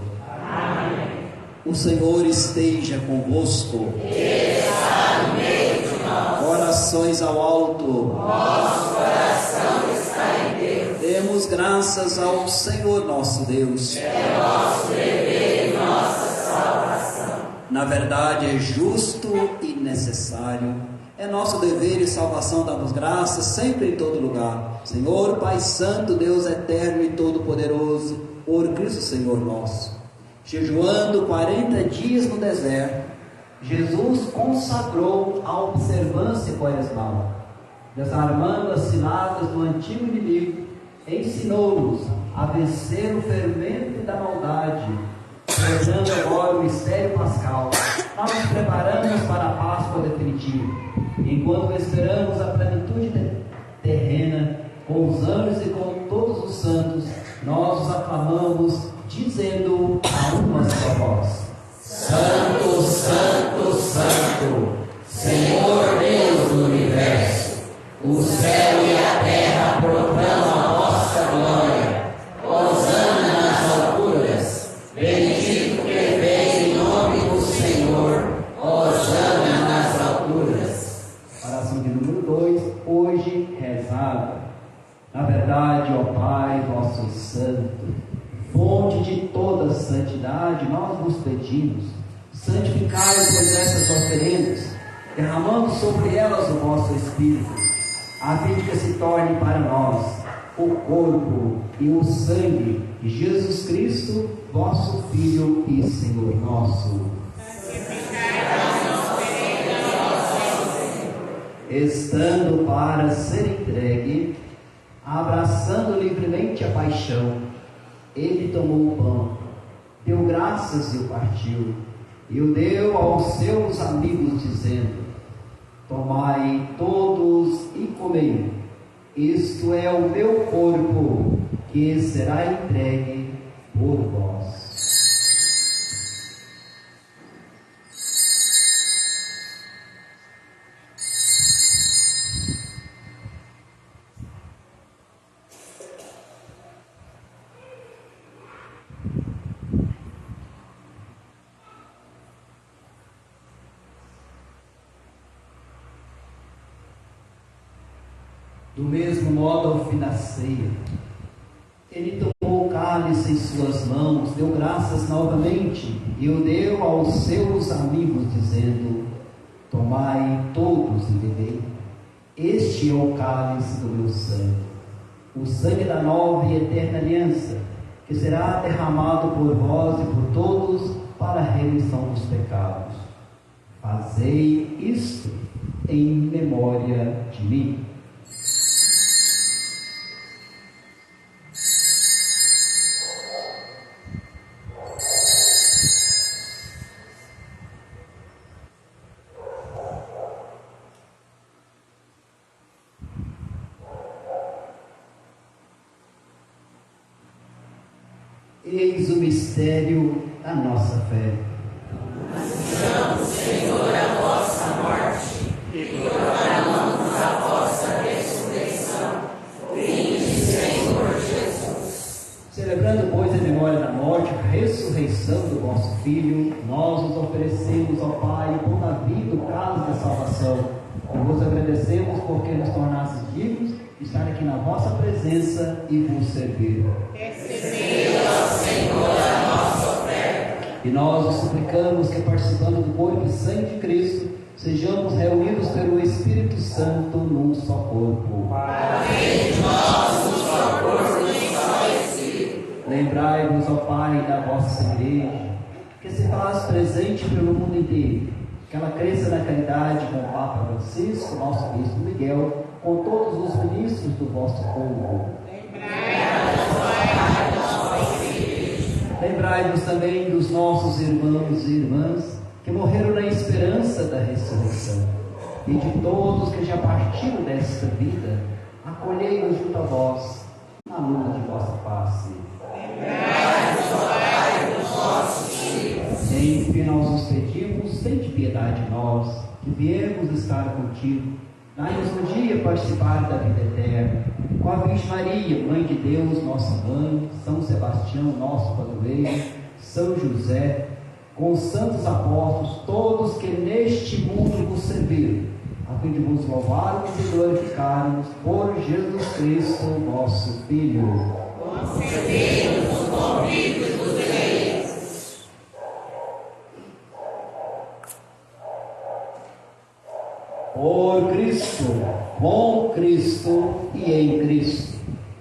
Amém. O Senhor esteja convosco. Ele está no meio de nós. Orações ao alto. Nosso coração está em Deus. Demos graças ao Senhor nosso Deus. É nosso dever e nossa salvação. Na verdade, é justo e necessário. É nosso dever e salvação darmos graças sempre em todo lugar. Senhor, Pai Santo, Deus eterno e todo-poderoso, por Cristo Senhor nosso. Jejuando 40 dias no deserto, Jesus consagrou a observância quaresmal. Desarmando as ciladas do antigo inimigo, ensinou-nos a vencer o fermento da maldade. Celebrando agora o mistério pascal, nós nos preparamos para a Páscoa definitiva. Enquanto esperamos a plenitude terrena, com os anjos e com todos os santos, nós os aclamamos, dizendo a uma só voz: Santo, Santo, Santo, Senhor Deus do Universo, o céu e a terra proclamam a vossa glória. Hosana nas alturas, bendito que vem em nome do Senhor, hosana nas alturas. Oração de número 2, hoje rezada. Na verdade, ó Pai, vosso Santo, fonte de toda santidade, nós vos pedimos, santificai, pois, essas oferendas, derramando sobre elas o vosso Espírito, a fim de que se torne para nós o corpo e o sangue de Jesus Cristo, vosso Filho e Senhor nosso. Estando para ser entregue, abraçando livremente a paixão, ele tomou o pão, deu graças e o partiu, e o deu aos seus amigos, dizendo: tomai todos e comei, isto é o meu corpo, que será entregue por vós. Do mesmo modo, ao fim da ceia, ele tomou o cálice em suas mãos, deu graças novamente e o deu aos seus amigos, dizendo: tomai todos e bebei, este é o cálice do meu sangue, o sangue da nova e eterna aliança, que será derramado por vós e por todos para a remissão dos pecados. Fazei isto em memória de mim. Eis o mistério da nossa fé. Anunciamos, Senhor, a vossa morte e proclamamos a vossa ressurreição. Vinde, Senhor Jesus. Celebrando, pois, a memória da morte e a ressurreição do vosso Filho, nós nos oferecemos ao Pai por da vida o caso da salvação. E vos agradecemos porque nos tornastes dignos de estar aqui na vossa presença e vos servir. Recebei, ó Senhor, a nossa oferta. E nós os suplicamos que, participando do corpo e sangue de Cristo, sejamos reunidos pelo Espírito Santo num só corpo. Amém. Nós, um só corpo e só Espírito. Lembrai-vos, ó Pai, da vossa igreja, que se faz presente pelo mundo inteiro, que ela cresça na caridade com o Papa Francisco, nosso Bispo Miguel, com todos os ministros do vosso povo. Lembrai-vos também dos nossos irmãos e irmãs que morreram na esperança da ressurreição, e de todos que já partiram desta vida, acolhei-os junto a vós, na luz de vossa face. Enfim, nós os pedimos, tende piedade de nós, que viemos estar contigo. Dai-nos um dia participar da vida eterna, com a Virgem Maria, Mãe de Deus, nossa mãe, São Sebastião, nosso padroeiro, São José, com os santos apóstolos, todos que neste mundo vos serviram, a fim de vos louvarmos e glorificarmos por Jesus Cristo, nosso Filho. Concedei-nos o convite dos eleitos. Por Cristo, com Cristo e em Cristo,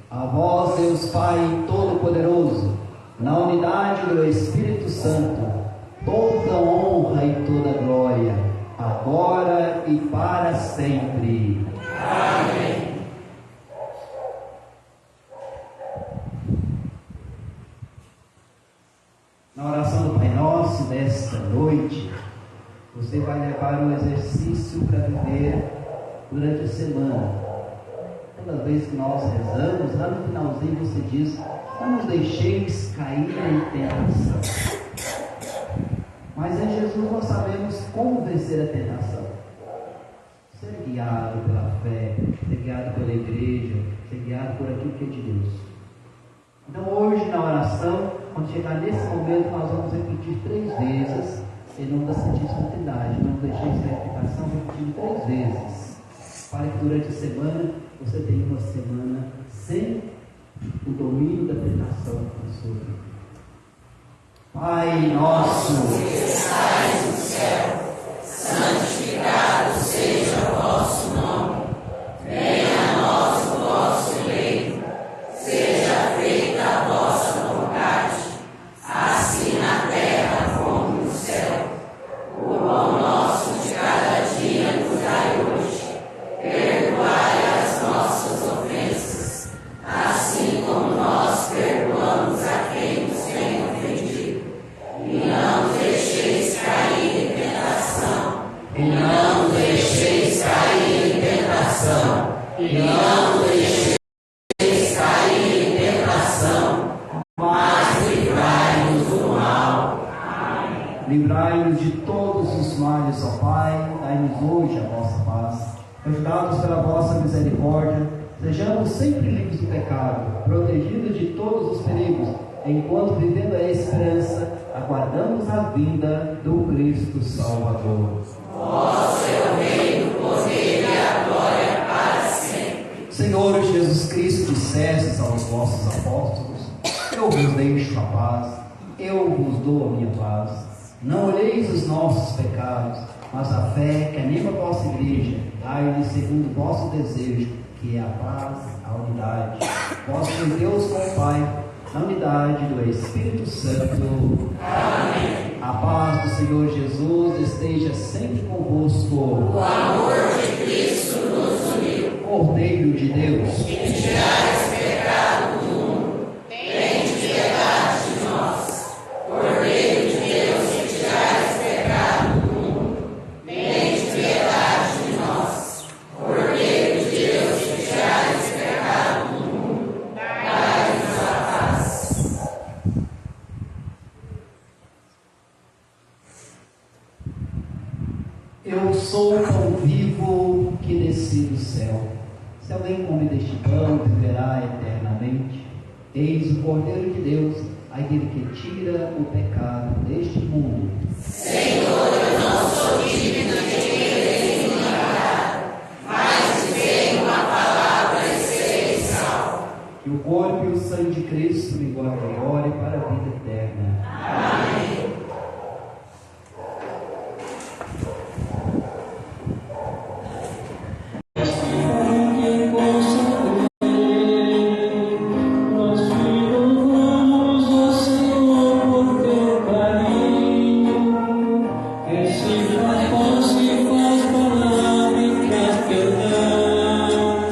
a vós, Deus Pai Todo-Poderoso, na unidade do Espírito Santo, toda honra e toda glória, agora e para sempre. Amém. Na oração do Pai Nosso desta noite, você vai levar um exercício para viver durante a semana. Toda vez que nós rezamos, lá no finalzinho você diz: não nos deixeis cair em tentação. Mas em Jesus nós sabemos como vencer a tentação. Ser guiado pela fé, ser guiado pela igreja, ser guiado por aquilo que é de Deus. Então hoje na oração, quando chegar nesse momento, nós vamos repetir 3 vezes, em nome da Santíssima Trindade. Não deixeis cair em tentação, repetindo 3 vezes. Para que durante a semana, você tenha uma semana sem o domínio da tentação na sua vida. Pai nosso, que estais no céu, santificado seja o vosso nome. Venha a nós o vosso reino. Seja feita a vossa vontade, assim na terra como no céu. O pão nosso de cada dia nos dai hoje. Perdoai as nossas ofensas, assim como nós perdoamos a quem nos tem ofendido. E não deixeis cair em tentação. E não deixeis cair em tentação. E não deixeis cair em tentação. Mas livrai-nos do mal. Amém. Livrai-nos de todos os males, ó Pai. Dai-nos hoje a vossa paz. Ajudados pela vossa misericórdia, sejamos sempre livres do pecado, protegidos de todos os perigos, enquanto vivendo a esperança, aguardamos a vinda do Cristo Salvador. Vosso é o reino, o poder e a glória para sempre. Senhor Jesus Cristo, dissestes aos vossos apóstolos: eu vos deixo a paz, eu vos dou a minha paz. Não olheis os nossos pecados, mas a fé que anima a vossa igreja. Dai-lhe segundo o vosso desejo, que é a paz, a unidade. Vós sois Deus com o Pai, na unidade do Espírito Santo. Amém. A paz do Senhor Jesus esteja sempre convosco. O amor de Cristo nos uniu. Cordeiro de Deus, que tirais o pecado do mundo, tende piedade de nós. Cordeiro de Deus, que tirais o pecado do mundo, tende piedade de nós. Cordeiro de Deus, que tirais o pecado do mundo, dai-nos a paz. Eu sou o pão vivo que desci do céu. Se alguém come deste pão, viverá eternamente. Eis o Cordeiro de Deus, aquele que tira o pecado deste mundo. Senhor, eu não sou digno de querer enganar, mas dizei uma palavra e serei salvo. Que o corpo e o sangue de Cristo me guardem e ore para a vida eterna. Amém. Se faz palavra e traz perdão.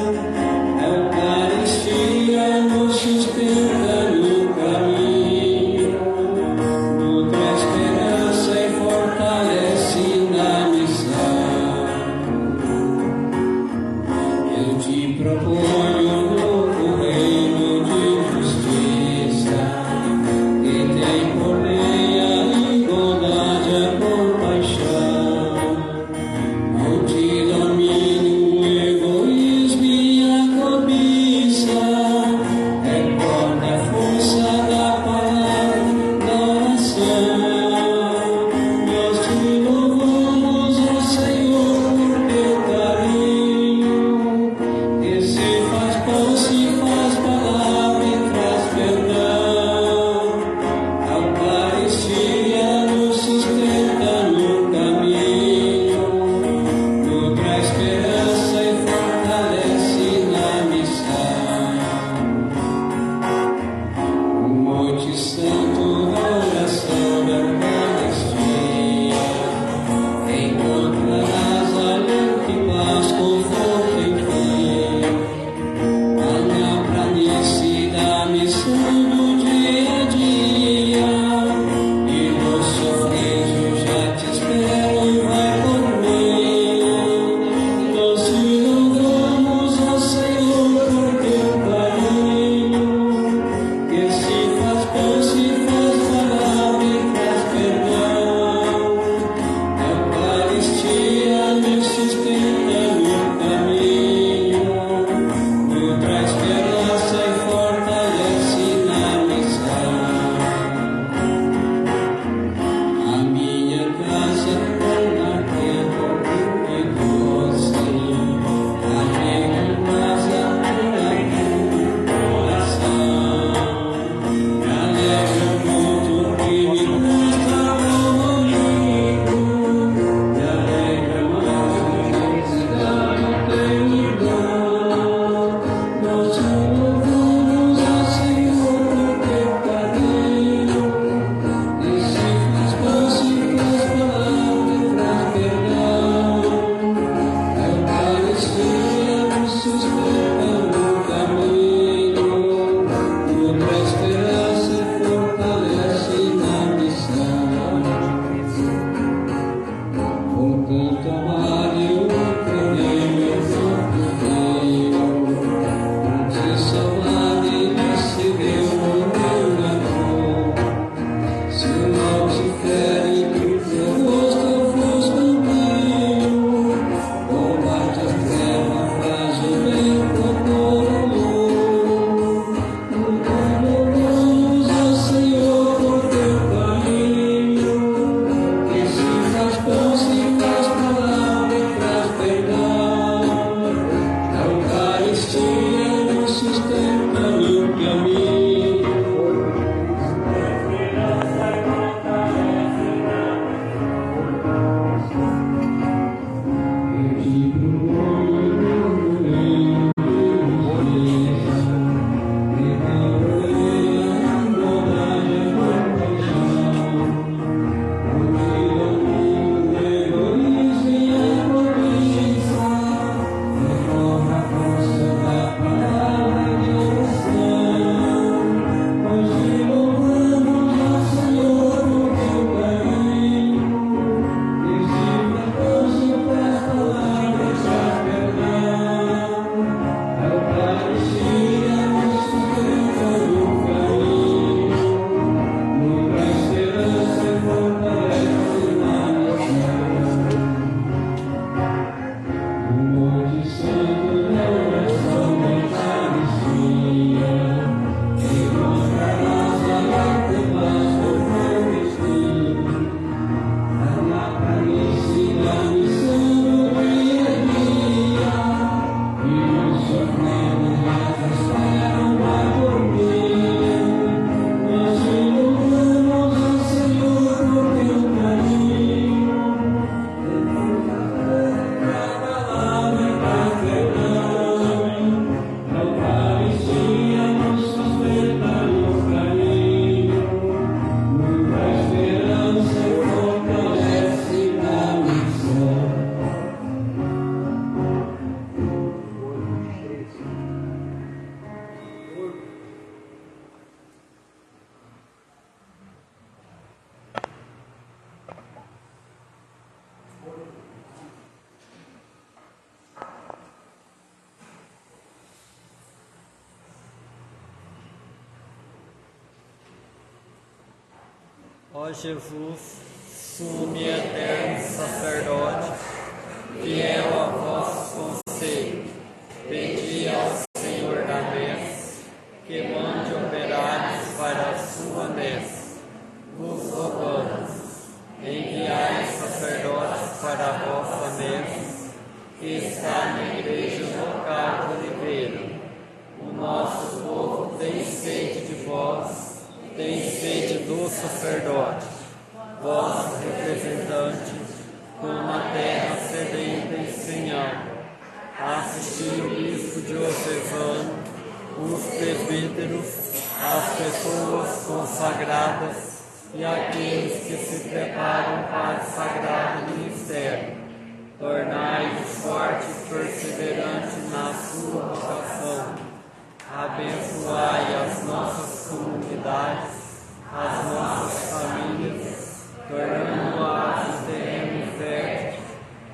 Ó Jesus, sumo e eterno sacerdote, fiel a vosso conselho, pedi ao Senhor da messe que mande operários para a sua messe. Vos rogamos, enviai sacerdotes para a vossa messe, que está na igreja local de Oliveira. O nosso povo tem sede de vós, tem sede do sacerdote, vós representantes, com uma terra sedenta e sem água. Assisti o bispo diocesano, os presbíteros, as pessoas consagradas e aqueles que se preparam para o sagrado ministério. Tornai-os fortes e perseverantes na sua vocação. Abençoai as nossas comunidades, as nossas famílias, tornando-as um terreno fértil,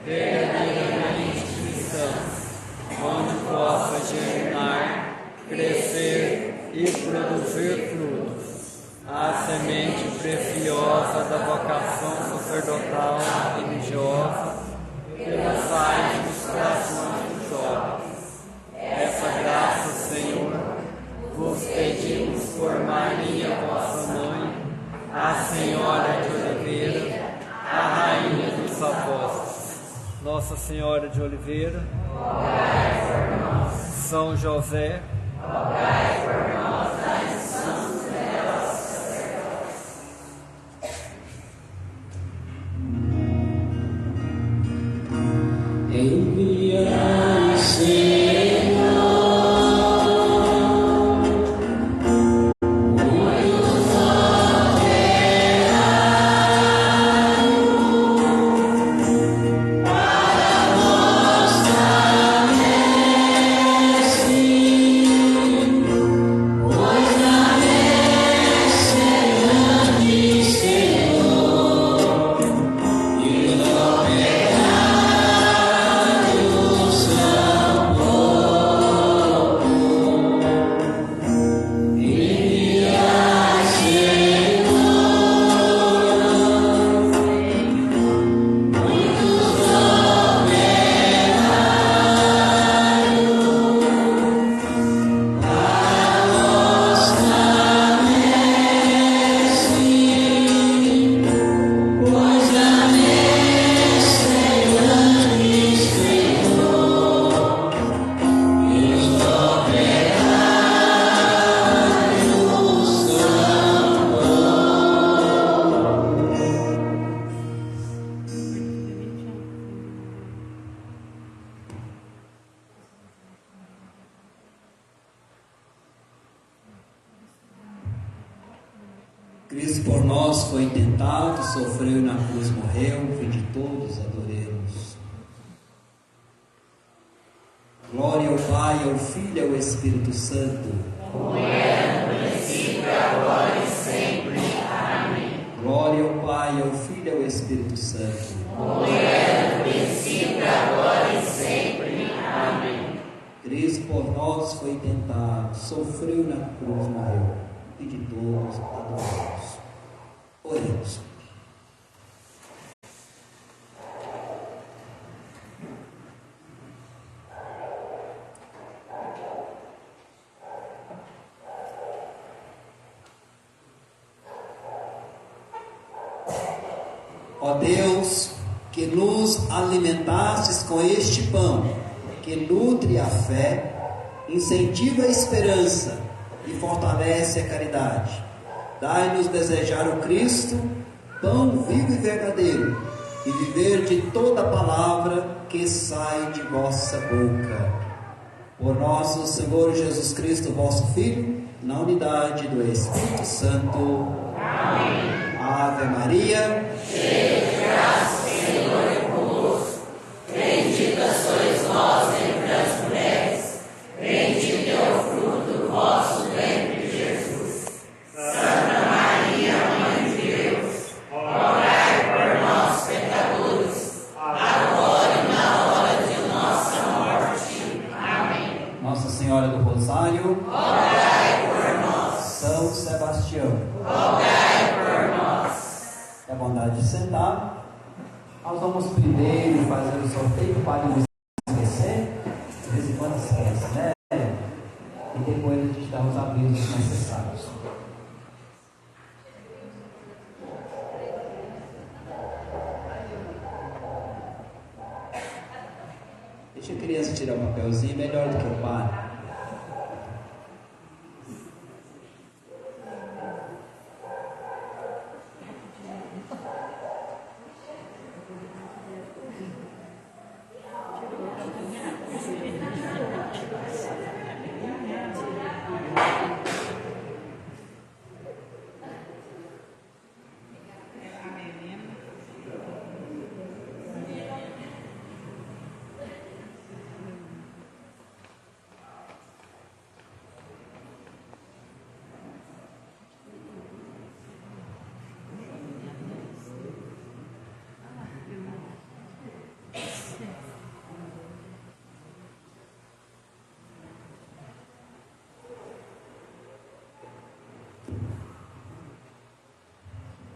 verdadeiramente cristãs, onde possa germinar, crescer e produzir frutos. A semente preciosa da vocação sacerdotal e religiosa, pelos sais dos corações dos jovens. Essa graça, Senhor, vos pedimos por Maria, vossa mãe, a Senhora de Oliveira, a Rainha dos Apóstolos. Nossa Senhora de Oliveira, rogai por nós. São José, rogai por nós, as santos belos sacerdotes. Enviai, Senhor. Cristo por nós foi tentado, sofreu e na cruz morreu, fim de todos adoremos. Glória ao Pai, ao Filho e ao Espírito Santo. Como era no princípio, agora e sempre. Amém. Glória ao Pai, ao Filho e ao Espírito Santo. Como era no princípio, agora e sempre. Amém. Cristo por nós foi tentado, sofreu na cruz, morreu, fim de todos adoremos. Oremos. Ó Deus, que nos alimentastes com este pão, que nutre a fé, incentiva a esperança e fortalece a caridade. Dai-nos desejar o Cristo, pão vivo e verdadeiro, e viver de toda palavra que sai de vossa boca. Por nosso Senhor Jesus Cristo, vosso Filho, na unidade do Espírito Santo. Amém. Ave Maria, cheia de graça, o Senhor é convosco. Bendita sois vós entre as mulheres, bendito é o fruto do vosso ventre, Jesus. Santa Maria, Mãe de Deus, rogai por nós, pecadores, agora e na hora de nossa morte. Amém. Nossa Senhora do Rosário, rogai por nós. São Sebastião, rogai por nós. É a vontade de sentar. Nós vamos primeiro fazer o sorteio para não esquecer. De vez em quando esquece, né? E depois a gente dá os avisos necessários. Deixa a criança tirar o papelzinho, melhor do que o pai.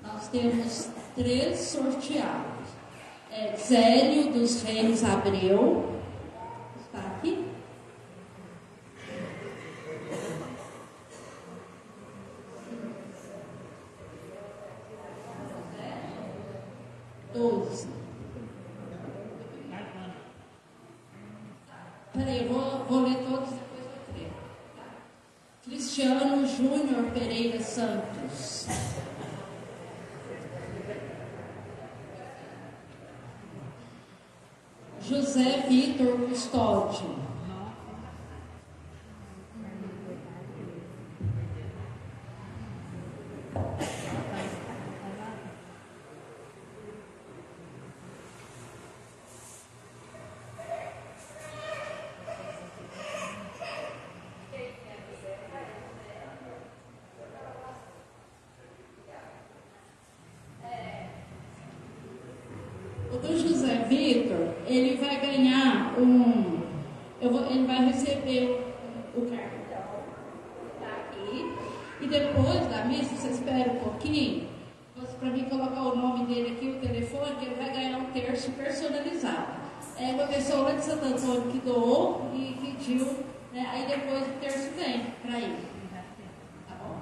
Nós temos 3 sorteados. Zélio dos Reis Abreu, está aqui. Peraí, eu vou ler todos depois eu creio. Cristiano Júnior Pereira Santos. José Vitor Custódio. O do José Vitor, ele vai ganhar ele vai receber o cartão, tá aqui, e depois da missa, você espera um pouquinho, para mim colocar o nome dele aqui, o telefone, que ele vai ganhar um terço personalizado. É uma pessoa lá de Santo Antônio que doou e pediu, né, aí depois o terço vem para ele. Tá bom?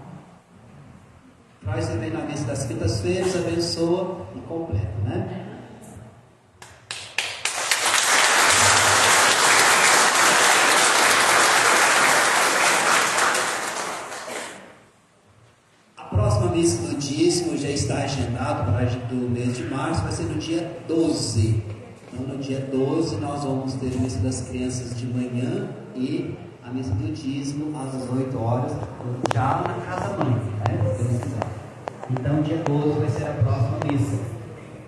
Traz também na missa das quintas-feiras, abençoa e completa, né? A missa do dízimo já está agendado para do mês de março, vai ser no dia 12. Então, no dia 12, nós vamos ter a missa das crianças de manhã e a missa do dízimo às 18 horas, já na casa mãe, né? Se Deus quiser. Então, dia 12 vai ser a próxima missa.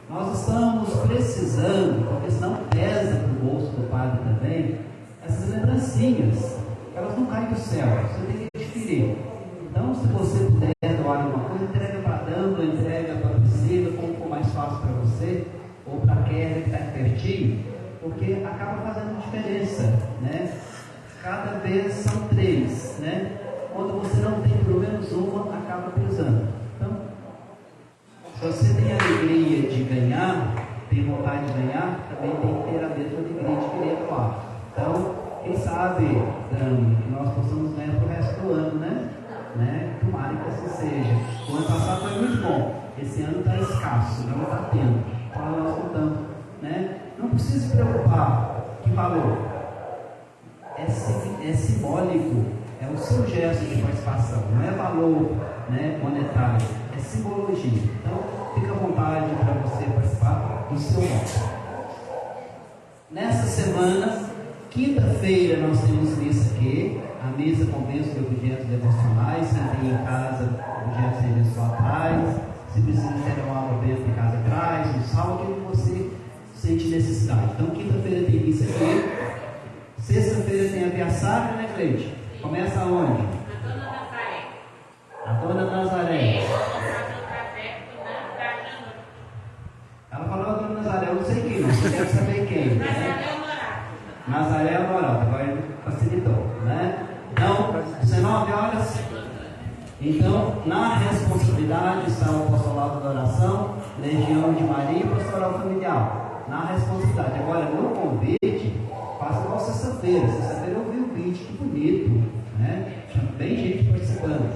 Nós estamos precisando, porque senão pesa para o bolso do padre também, essas lembrancinhas. Elas não caem do céu, você tem que adquirir. Então, se você puder doar alguma coisa, entrega para a Dama, entrega para a Priscila, como for mais fácil para você, ou para a Kelly que está aqui pertinho, porque acaba fazendo diferença, né? Cada vez são 3, né? Quando você não tem pelo menos uma, acaba pesando. Então, se você tem alegria de ganhar, tem vontade de ganhar, também tem que ter a mesma alegria de querer doar. Então, quem sabe, Dani, que nós possamos ganhar para o resto do ano, né? Tomara que assim seja. O ano passado foi muito bom, esse ano está escasso, não está tendo. Então, nós contamos, né? Não precisa se preocupar. Que valor? É simbólico, é o seu gesto de participação, não é valor, né, monetário, é simbologia. Então, fica à vontade para você participar do seu modo. Nessa semana, quinta-feira, nós temos missa aqui, a missa com bênção de objetos devocionais. Quem tem em casa objetos de só atrás, se precisa ter uma aula bênção em casa atrás, um salmo que você sente necessidade. Então, quinta-feira tem missa aqui, sexta-feira tem a Via Sacra, né, Cleide? Começa aonde? A Dona Nazaré. A Dona Nazaré. Ela falou a Dona Nazaré, eu não sei quem, não, eu quero saber quem. Né? Nazaré Moral, agora facilitou, né? Então, 19 horas. Então, na responsabilidade está o apostolado da oração, Legião de Maria e pastoral familiar. Na responsabilidade. Agora, no convite, faça igual sexta-feira. Sexta-feira eu vi o vídeo, que bonito, né? Tinha bem gente participando.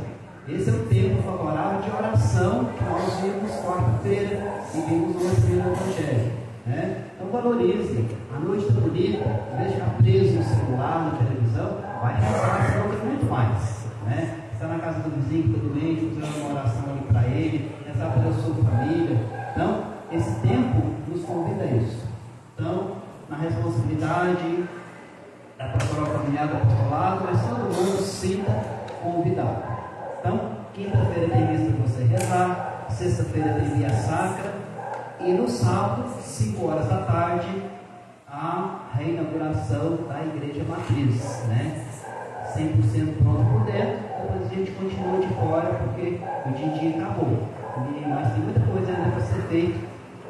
Esse é o tempo favorável de oração que nós vimos quarta-feira e vimos hoje no Evangelho, né? Então valorize. A noite está bonita, em vez de ficar preso no celular, na televisão, vai rezar, senão tem muito mais, né? Está na casa do vizinho que está doente, fazendo uma oração ali para ele, rezar pela sua família. Então, esse tempo nos convida a isso. Então, na responsabilidade da pastoral familiar, do apostolado, mas todo mundo se sinta convidado. Então, quinta-feira tem missa para você rezar, sexta-feira tem Via Sacra, e no sábado, 5 horas da tarde, a reinauguração da Igreja Matriz, né? 100% pronto por dentro, depois a gente continua de fora, porque o dia acabou. Mas tem muita coisa ainda para ser feita,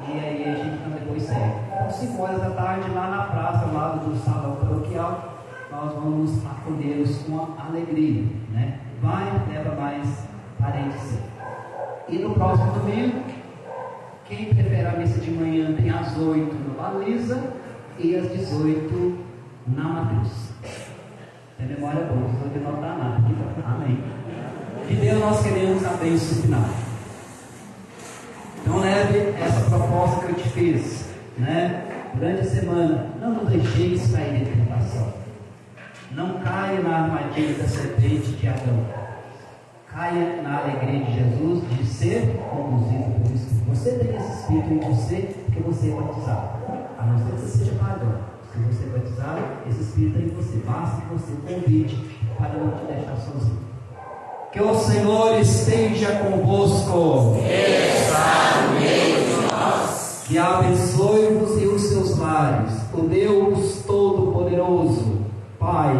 e aí a gente depois segue. Então, 5 horas da tarde, lá na praça, ao lado do salão paroquial, nós vamos acolhê-los com alegria, né? Vai, leva mais parentes. E no próximo domingo, quem prefere a missa de manhã tem às 8 no Baliza e às 18 na Matriz. Tem memória boa, não precisa de notar nada. Amém. De Deus nós queremos a bênção final. Então leve essa proposta que eu te fiz, né? Durante a semana, não nos deixeis cair em tentação. Não caia na armadilha da serpente de Adão. Caia na alegria de Jesus de ser conduzido pelo Espírito. Você tem esse Espírito em você porque você é batizado. A não ser que você seja pagão. Se você é batizado, esse Espírito é em você. Basta que você convide para não te deixar sozinho. Que o Senhor esteja convosco. Está no meio de nós. Que abençoe-vos e os seus lares. O Deus Todo-Poderoso, Pai,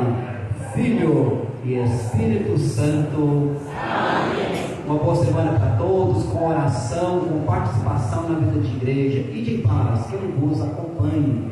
Filho e Espírito Santo. Amém. Uma boa semana para todos, com oração, com participação na vida de igreja e de paz, que Ele vos acompanhe.